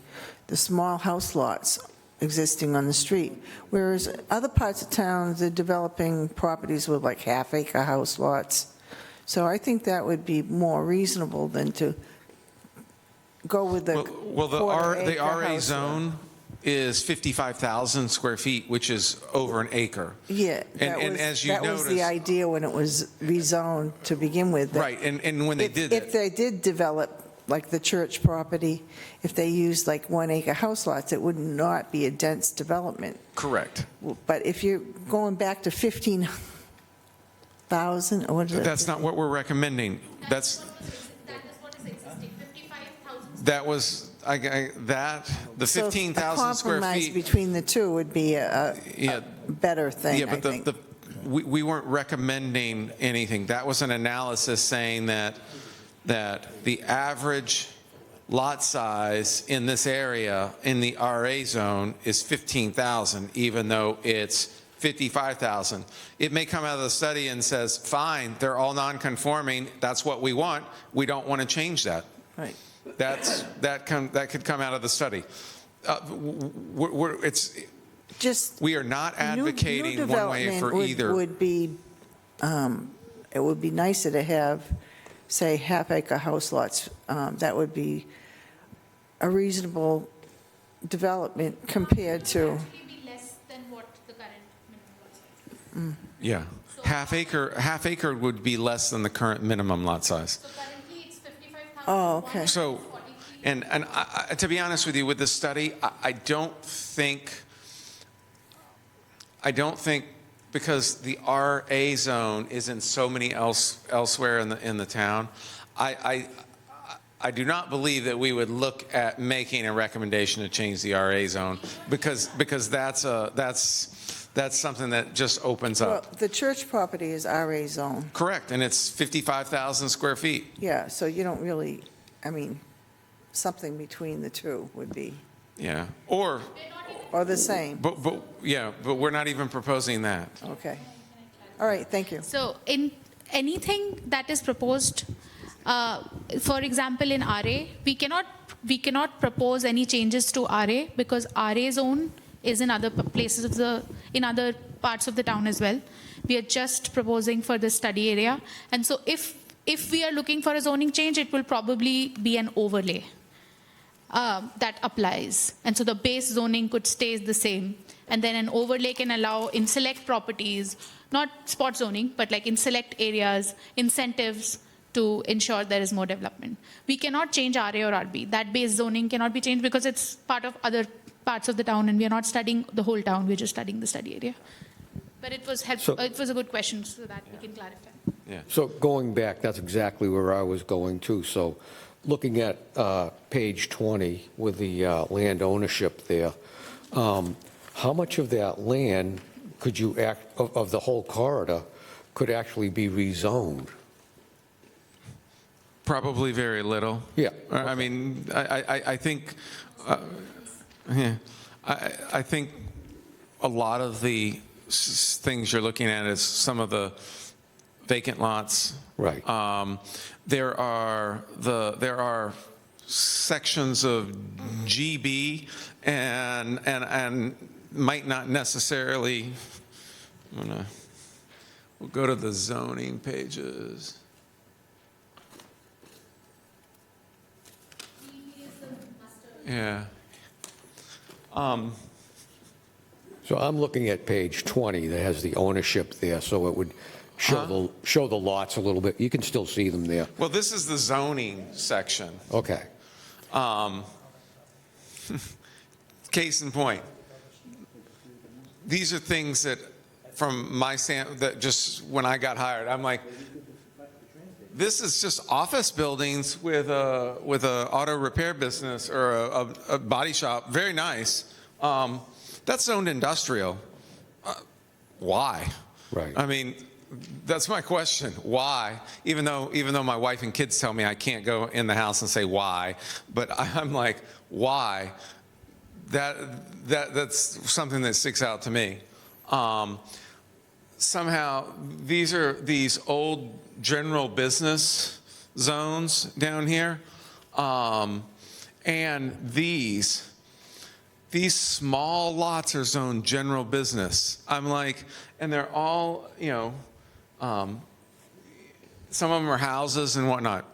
small house lots existing on the street, whereas other parts of town, they're developing properties with like half-acre house lots. So I think that would be more reasonable than to go with the Well, the quarter-acre RA house lot. zone is 55,000 square feet, which is over an acre. Yeah, And as you that was the notice- idea when it was rezoned to begin with. that Right, and when they did If it, they did develop, like the church property, if they used like 1-acre house lots, it would not be a dense development. correct. But if you're going back to 15,000, or what is it? That's not what we're recommending. That is what is existing, 55,000. That was, the 15,000 square So a compromise feet. between the two would be a Yeah, better thing, yeah, I but think. we weren't recommending anything. That was an analysis saying that the average lot size in this area, in the RA zone, is 15,000, even though it's 55,000. It may come out of the study and says, fine, they're all non-conforming, that's what we want, we don't want to change that. Right. That could come out of the study. We are not advocating New one way for development either. would be, it would be nicer to have, say, half-acre house lots. That would be a reasonable development compared to, Actually be less than what the current minimum lot size is. Yeah, half acre would be less than the current minimum lot size. So currently it's 55,000. Oh, okay. So, 43. and to be honest with you, with this study, I don't think, because the RA zone is in so many elsewhere in the town, I do not believe that we would look at making a recommendation to change the RA zone because that's something that just opens well, up. the church property is RA zone. Correct, and it's 55,000 square feet. Yeah, so you don't really I mean, something between the two would be, Yeah, or, or the same. but we're not even proposing that. Okay. All right, thank you. So in anything that is proposed, for example, in RA, we cannot propose any changes to RA because RA zone is in other places in other parts of the town as well. We are just proposing for the study area. And so if we are looking for a zoning change, it will probably be an overlay that applies. And so the base zoning could stay the same. And then an overlay can allow in select properties, not spot zoning, but like in select areas, incentives to ensure there is more development. We cannot change RA or RB. That base zoning cannot be changed because it's part of other parts of the town and we are not studying the whole town, we're just studying the study area. But it was helpful. It was a good question so that we can clarify. Yeah. So going back, that's exactly where I was going to. So looking at page 20 with the land ownership there, how much of that land could you of the whole corridor could actually be rezoned? Probably very little. Yeah. I mean, I think, yeah, I think a lot of the things you're looking at is some of the vacant lots. Right. There are sections of GB and might not necessarily. We'll go to the zoning pages. Yeah. So I'm looking at page 20 that has the ownership there, so it would show the lots a little bit. You can still see them there. Well, this is the zoning section. Okay. Case in point, these are things that from my that just when I got hired, I'm like, this is just office buildings with a auto repair business or a body shop. Very nice. That's zoned industrial. Why? Right. I mean, that's my question. Why? Even though my wife and kids tell me I can't go in the house and say why, but I'm like, why? That's something that sticks out to me. Somehow these old general business zones down here, and these small lots are zoned general business. I'm like, and they're all, some of them are houses and whatnot.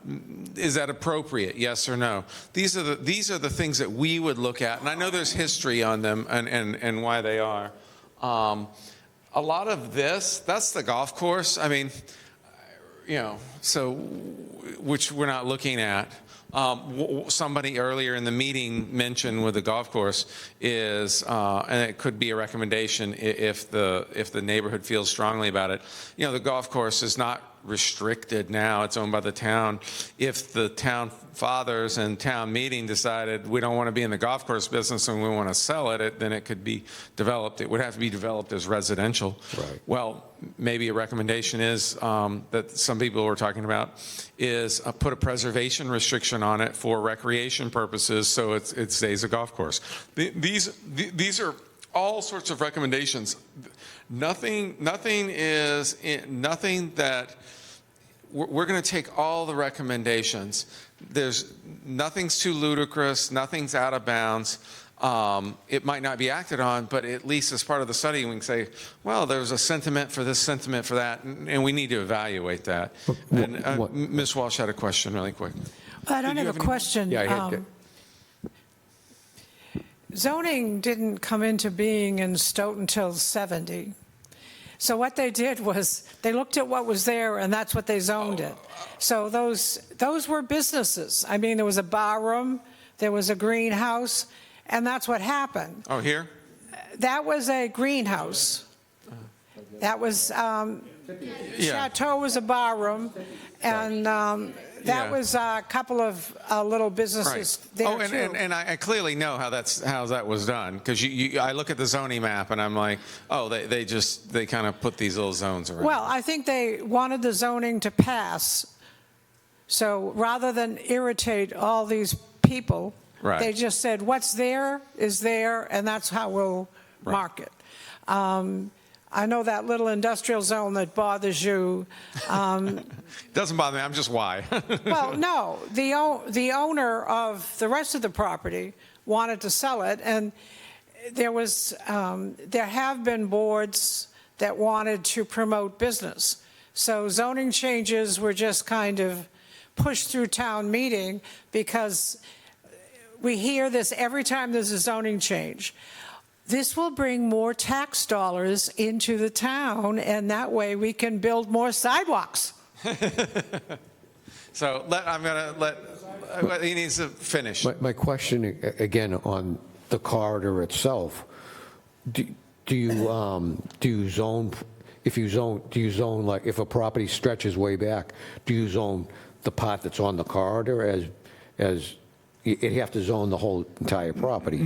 Is that appropriate? Yes or no? These are the things that we would look at, and I know there's history on them and why they are. A lot of this, that's the golf course. I mean, so which we're not looking at. Somebody earlier in the meeting mentioned with the golf course is, and it could be a recommendation if the neighborhood feels strongly about it. The golf course is not restricted now; it's owned by the town. If the town fathers and town meeting decided we don't want to be in the golf course business and we want to sell it, then it could be developed. It would have to be developed as residential. Right. Well, maybe a recommendation is that some people were talking about is put a preservation restriction on it for recreation purposes, so it stays a golf course. These are all sorts of recommendations. Nothing that we're going to take all the recommendations. Nothing's too ludicrous. Nothing's out of bounds. It might not be acted on, but at least as part of the study, we can say, well, there's a sentiment for this, sentiment for that, and we need to evaluate that. And Ms. Walsh had a question really quick. I don't have a question. Yeah, Zoning didn't come into being in Stoughton until '70. So what they did was they looked at what was there, and that's what they zoned it. So those were businesses. I mean, there was a bar room, there was a greenhouse, and that's what happened. Oh, here? That was a greenhouse. That was, Chateau was a bar room, and that was a couple of little businesses there too. And I clearly know how that was done, because I look at the zoning map and I'm like, oh, they kind of put these little zones around. Well, I think they wanted the zoning to pass So rather than irritate all these people, Right. they just said, what's there is there, and that's how we'll mark it. I know that little industrial zone that bothers you. Doesn't bother me, I'm just why. Well, no, the owner of the rest of the property wanted to sell it, and there have been boards that wanted to promote business. So zoning changes were just kind of pushed through town meeting because we hear this every time there's a zoning change. This will bring more tax dollars into the town, and that way we can build more sidewalks. So I'm going to let, he needs to finish. My question, again, on the corridor itself, do you zone, do you zone, like, if a property stretches way back, do you zone the part that's on the corridor as you have to zone the whole entire property?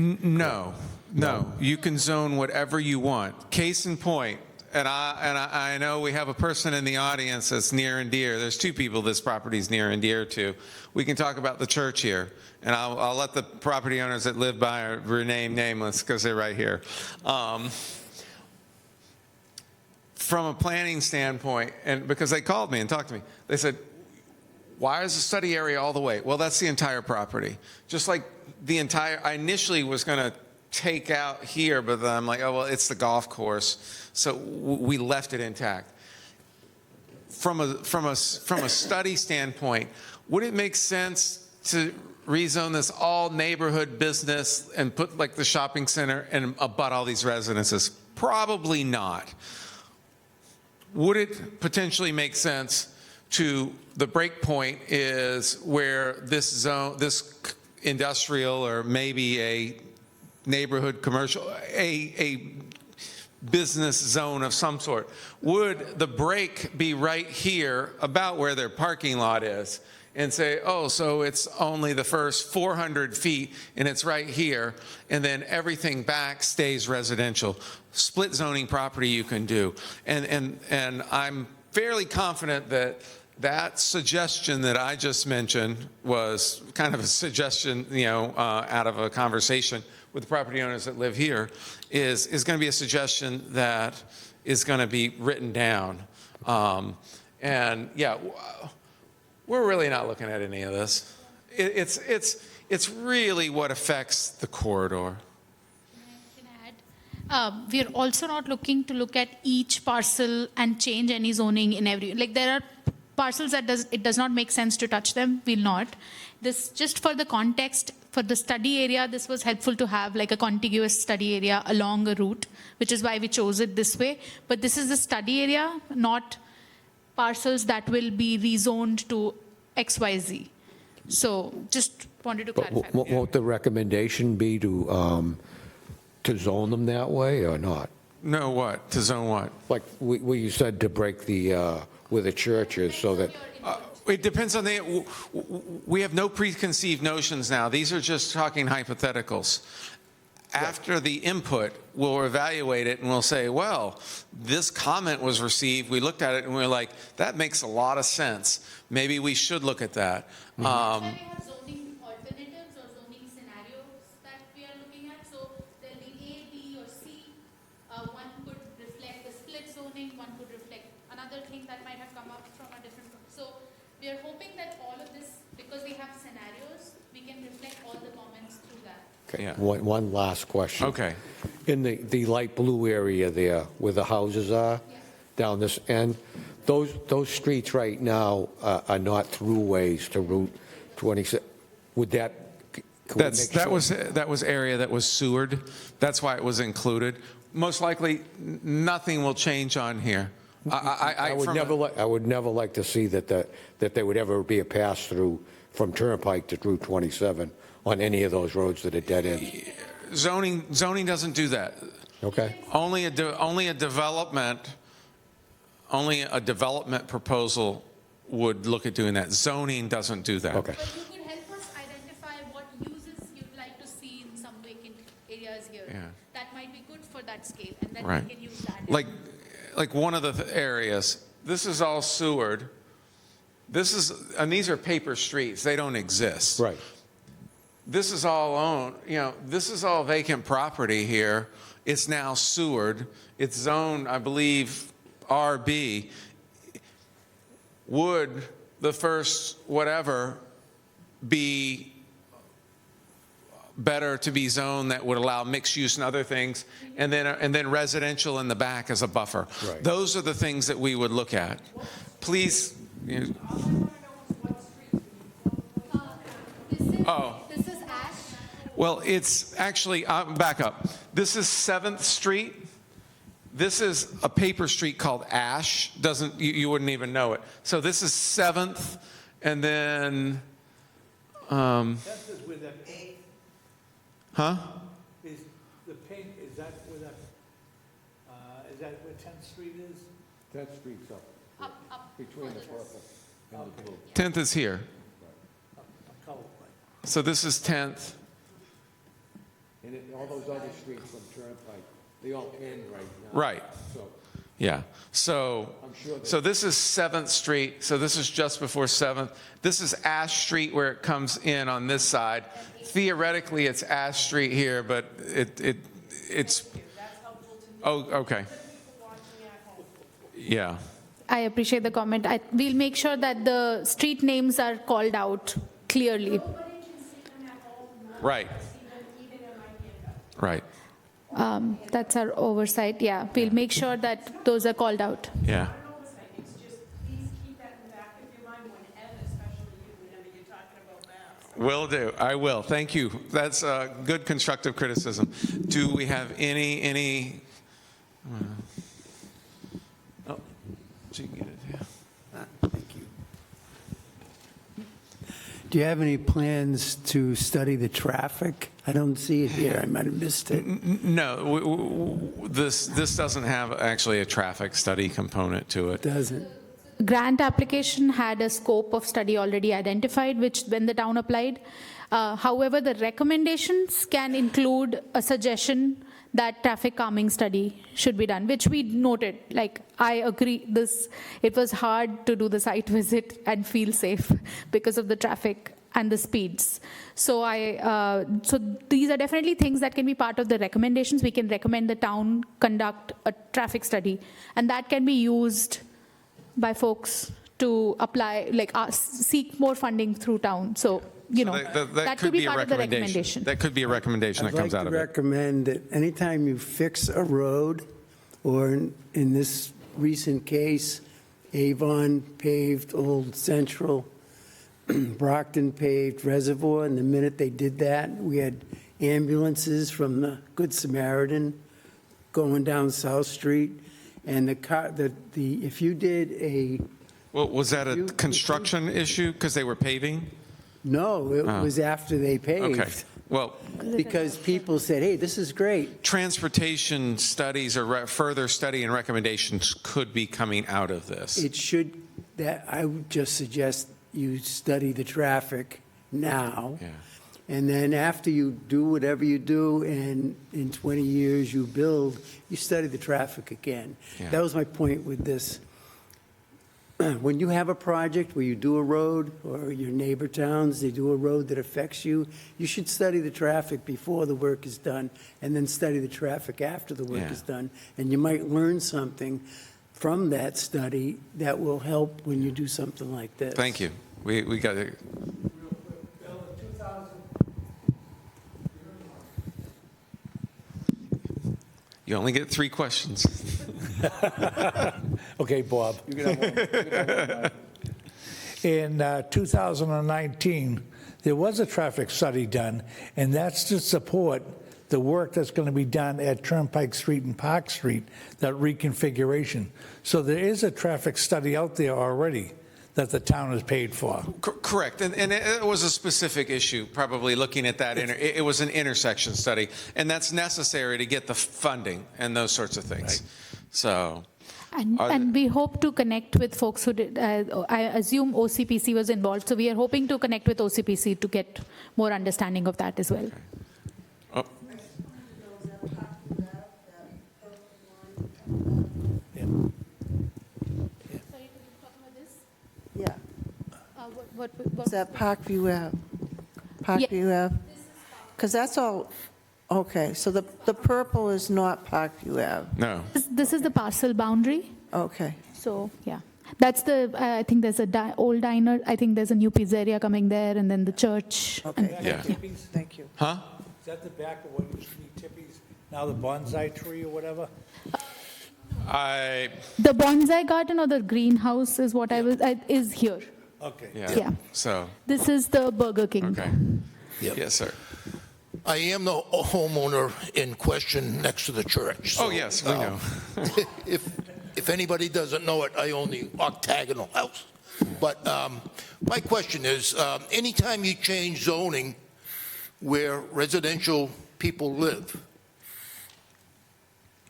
No, you can zone whatever you want. Case in point, and I know we have a person in the audience that's near and dear. There's two people this property is near and dear to. We can talk about the church here, and I'll let the property owners that live by remain nameless because they're right here. From a planning standpoint, and because they called me and talked to me, they said, why is the study area all the way? Well, that's the entire property. Just like I initially was going to take out here, but then I'm like, oh, well, it's the golf course. So we left it intact. From a study standpoint, would it make sense to rezone this all neighborhood business and put like the shopping center and abut all these residences? Probably not. Would it potentially make sense to, the break point is where this zone, this industrial or maybe a neighborhood commercial, a business zone of some sort. Would the break be right here about where their parking lot is and say, oh, so it's only the first 400 feet and it's right here, and then everything back stays residential? Split zoning property you can do. And I'm fairly confident that that suggestion that I just mentioned was kind of a suggestion, out of a conversation with the property owners that live here, is going to be a suggestion that is going to be written down. And yeah, we're really not looking at any of this. It's really what affects the corridor. Can I add? We are also not looking to look at each parcel and change any zoning in every, like there are parcels that it does not make sense to touch them, we'll not. This, just for the context, for the study area, this was helpful to have like a contiguous study area along a route, which is why we chose it this way. But this is the study area, not parcels that will be rezoned to XYZ. So just wanted to clarify. Won't the recommendation be to zone them that way or not? No, what? To zone what? Like where you said to break the, where the church is, so that, It depends on we have no preconceived notions now. These are just talking hypotheticals. After the input, we'll evaluate it and we'll say, well, this comment was received. We looked at it and we're like, that makes a lot of sense. Maybe we should look at that. We have zoning alternatives or zoning scenarios that we are looking at. So there'll be A, B, or C. One could reflect the split zoning. One could reflect another thing that might have come up from a different. So we are hoping that all of this, because we have scenarios, we can reflect all the comments through that. okay, Yeah. one last question. Okay. In the light blue area there, where the houses are, down this end, those streets right now are not throughways to Route 26. Would that? That was area that was sewered. That's why it was included. Most likely, nothing will change on here. I would never like to see that there would ever be a pass through from Turnpike to Route 27 on any of those roads that are dead end. Zoning doesn't do that. Okay. Only a development proposal would look at doing that. Zoning doesn't do that. Okay. But you could help us identify what uses you'd like to see in some vacant areas here. Yeah. That might be good for that scale, and then Right. we can use that. Like one of the areas, this is all sewered. This is, and these are paper streets, they don't exist. Right. This is all owned, this is all vacant property here. It's now sewered. It's zoned, I believe, RB. Would the first whatever be better to be zoned that would allow mixed use and other things, and then residential in the back as a buffer? Right. Those are the things that we would look at. Please. Oh. This is Ash. Well, it's actually, back up. This is 7th Street. This is a paper street called Ash. You wouldn't even know it. So this is 7th, and then, That's just where that, huh? is the pink, is that where that, is that where 10th Street is? 10th Street's up, between the purple and the blue. 10th is here. I'm colorblind. So this is 10th. And all those other streets from Turnpike, they all end right now. Right. So, Yeah. So, I'm sure that- so this is 7th Street. So this is just before 7th. This is Ash Street where it comes in on this side. Theoretically, it's Ash Street here, but it's. Oh, okay. Yeah. I appreciate the comment. We'll make sure that the street names are called out clearly. Right. Right. That's our oversight. Yeah, we'll make sure that those are called out. Yeah. It's just, please keep that in the back of your mind whenever, especially you, whenever you're talking about maps. Will do. I will. Thank you. That's good constructive criticism. Do we have any? Oh, so you can get it. Yeah. Thank you. Do you have any plans to study the traffic? I don't see it here. I might have missed it. No, this doesn't have actually a traffic study component to it. Doesn't? Grant application had a scope of study already identified, which when the town applied. However, the recommendations can include a suggestion that traffic calming study should be done, which we noted. Like, I agree, it was hard to do the site visit and feel safe because of the traffic and the speeds. So so these are definitely things that can be part of the recommendations. We can recommend the town conduct a traffic study, and that can be used by folks to apply, seek more funding through town. So, that could be part of the recommendation. That could be a recommendation that comes out of I'd it. like to recommend that anytime you fix a road, or in this recent case, Avon paved Old Central, Brockton paved Reservoir, and the minute they did that, we had ambulances from the Good Samaritan going down South Street, and if you did a, Well, was that a construction issue because they were paving? no, it was after they paved. Okay. Well, Because people said, hey, this is great. transportation studies or further study and recommendations could be coming out of this. It should, I would just suggest you study the traffic now. Yeah. And then after you do whatever you do, and in 20 years you build, you study the traffic again. Yeah. That was my point with this. When you have a project where you do a road, or your neighbor towns, they do a road that affects you, you should study the traffic before the work is done, and then study the traffic after the work Yeah. is done. And you might learn something from that study that will help when you do something like this. Thank you. We got it. Bill, in 2000, You only get 3 questions. okay, Bob. In 2019, there was a traffic study done, and that's to support the work that's going to be done at Turnpike Street and Park Street, that reconfiguration. So there is a traffic study out there already that the town has paid for. Correct. And it was a specific issue, probably looking at that. It was an intersection study, and that's necessary to get the funding and those sorts of things. So. And we hope to connect with folks who did, I assume OCPC was involved, so we are hoping to connect with OCPC to get more understanding of that as well. Oh, Yeah. Is that Parkview Ave? Parkview Ave? Because that's all, okay, so the purple is not Parkview Ave. No. This is the parcel boundary. Okay. So, yeah. That's the, I think there's a old diner. I think there's a new pizzeria coming there, and then the church. Okay. Yeah. Thank you. Huh? Is that the back of what used to be Tippy's, now the bonsai tree or whatever? The bonsai garden or the greenhouse is what is here. Okay. Yeah. So, This is the Burger King. okay. Yep. Yes, sir. I am the homeowner in question next to the church. Oh, so, yes, we know. If anybody doesn't know it, I own the octagonal house. But my question is, anytime you change zoning where residential people live,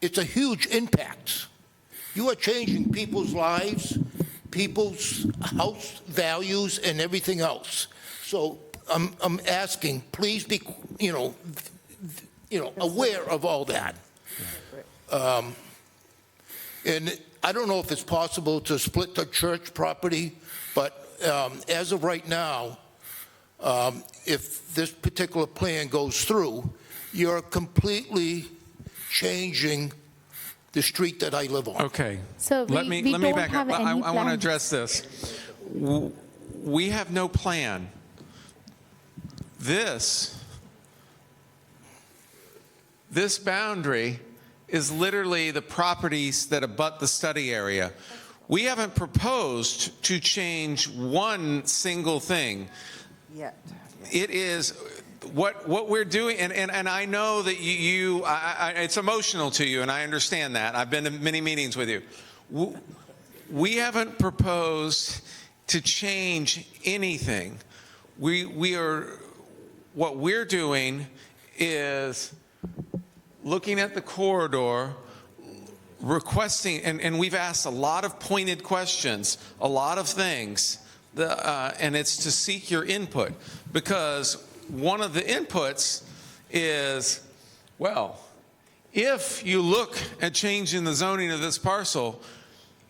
it's a huge impact. You are changing people's lives, people's house values, and everything else. So I'm asking, please be, aware of all that. And I don't know if it's possible to split the church property, but as of right now, if this particular plan goes through, you're completely changing the street that I live on. Okay. So Let we me don't back up. have any I want to plans. address this. We have no plan. This boundary is literally the properties that abut the study area. We haven't proposed to change one single thing. Yet. It is what we're doing, and I know that it's emotional to you, and I understand that. I've been to many meetings with you. We haven't proposed to change anything. What we're doing is looking at the corridor, requesting, and we've asked a lot of pointed questions, a lot of things, and it's to seek your input, because one of the inputs is, well, if you look at changing the zoning of this parcel,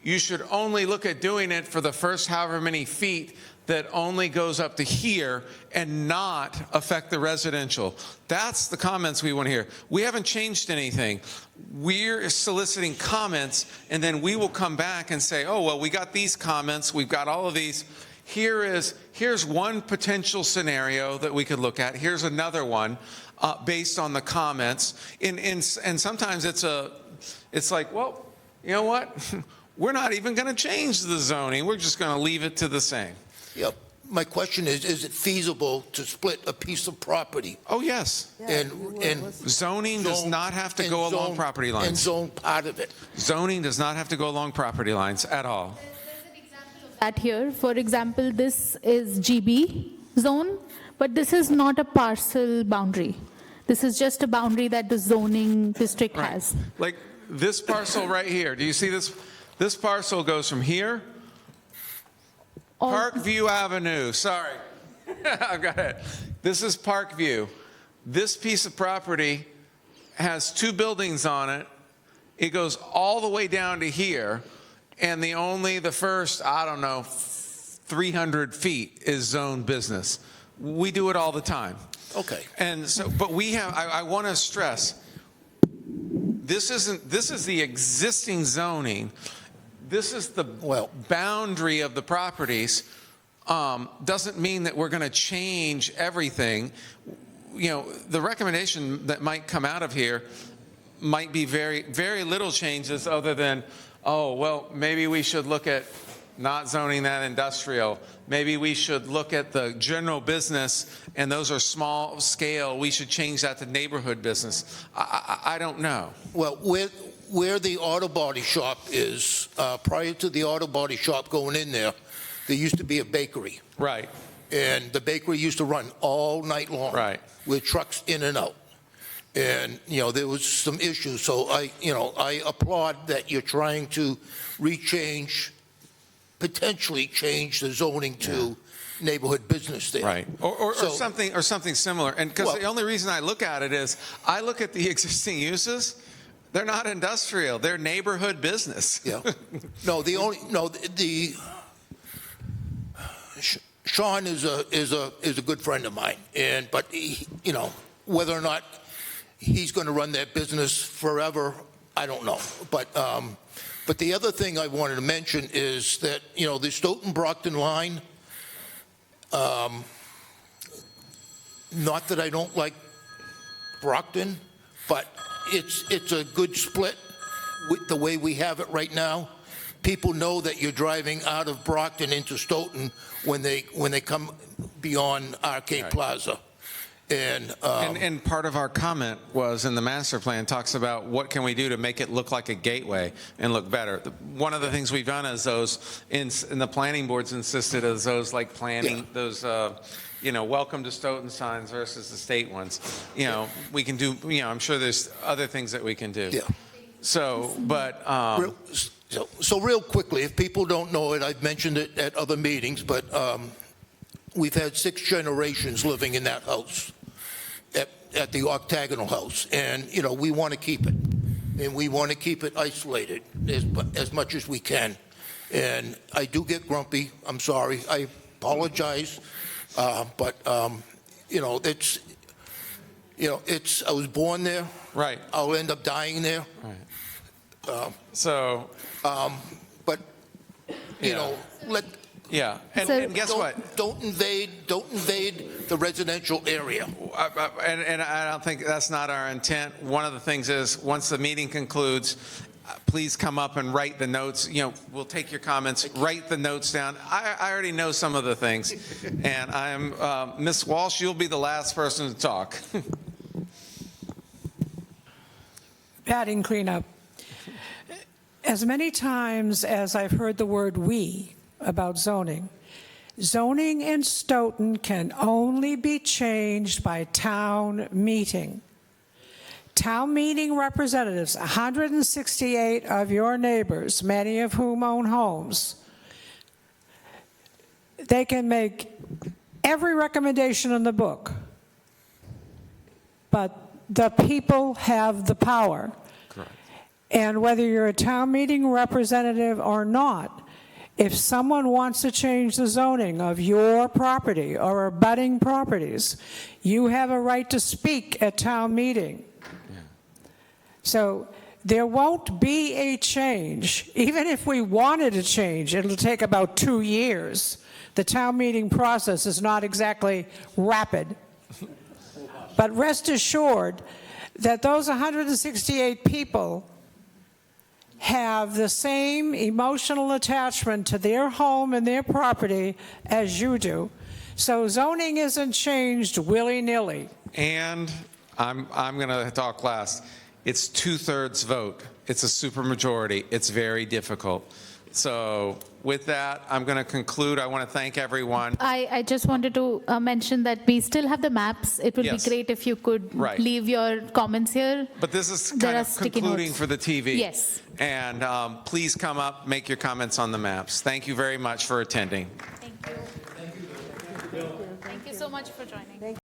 you should only look at doing it for the first however many feet that only goes up to here and not affect the residential. That's the comments we want to hear. We haven't changed anything. We're soliciting comments, and then we will come back and say, oh, well, we got these comments, we've got all of these. Here's one potential scenario that we could look at. Here's another one based on the comments. And sometimes it's like, well, you know what? We're not even going to change the zoning. We're just going to leave it to the same. Yep. My question is it feasible to split a piece of property? Oh, yes. And Zoning does not have to go along property And lines. zone part of it. Zoning does not have to go along property lines at all. That here, for example, this is GB zone, but this is not a parcel boundary. This is just a boundary that the zoning district has. Like this parcel right here. Do you see this? This parcel goes from here, Parkview Avenue. Sorry, I've got it. This is Parkview. This piece of property has two buildings on it. It goes all the way down to here. And the first, I don't know, 300 feet is zone business. We do it all the time. Okay. And so, but I want to stress, this is the existing zoning. This is the boundary of the properties. Doesn't mean that we're going to change everything. The recommendation that might come out of here might be very, very little changes other than, oh, well, maybe we should look at not zoning that industrial. Maybe we should look at the general business, and those are small scale. We should change that to neighborhood business. I don't know. Well, where the auto body shop is, prior to the auto body shop going in there used to be a bakery. Right. And the bakery used to run all night long. Right. With trucks in and out. And, there was some issues. So I applaud that you're trying to potentially change the zoning to neighborhood business there. Right. Or something similar. And because the only reason I look at it is I look at the existing uses. They're not industrial. They're neighborhood business. Yeah. Sean is a good friend of mine, but he, whether or not he's going to run that business forever, I don't know. But the other thing I wanted to mention is that, the Stoughton-Brockton line, not that I don't like Brockton, but it's a good split with the way we have it right now. People know that you're driving out of Brockton into Stoughton when they come beyond Arcade Plaza. And part of our comment was in the master plan talks about what can we do to make it look like a gateway and look better. One of the things we've done is those, in the planning boards insisted as those like planning, those, welcome to Stoughton signs versus the state ones. We can do, I'm sure there's other things that we can do. Yeah. So, but. So real quickly, if people don't know it, I've mentioned it at other meetings, but we've had 6 generations living in that house, at the octagonal house, and we want to keep it, and we want to keep it isolated as much as we can. And I do get grumpy. I'm sorry. I apologize, but it's I was born there. Right. I'll end up dying there. Right. But let. Yeah, and guess what? Don't invade the residential area. And I don't think that's not our intent. One of the things is, once the meeting concludes, please come up and write the notes. We'll take your comments, write the notes down. I already know some of the things. And I'm, Ms. Walsh, you'll be the last person to talk. Batting cleanup. As many times as I've heard the word "we" about zoning in Stoughton can only be changed by town meeting. Town meeting representatives, 168 of your neighbors, many of whom own homes, they can make every recommendation in the book, but the people have the power. And whether you're a town meeting representative or not, if someone wants to change the zoning of your property or abutting properties, you have a right to speak at town meeting. Yeah. So there won't be a change. Even if we wanted a change, it'll take about 2 years. The town meeting process is not exactly rapid. But rest assured that those 168 people have the same emotional attachment to their home and their property as you do. So zoning isn't changed willy-nilly. And I'm going to talk last. It's 2/3 vote. It's a supermajority. It's very difficult. So with that, I'm going to conclude. I want to thank everyone. I just wanted to mention that we still have the maps. It would Yes. be great if you could Right. leave your comments here. But this is There kind are of sticky concluding notes. for the TV. Yes. And please come up, make your comments on the maps. Thank you very much for attending. Thank you. Thank you so much for joining.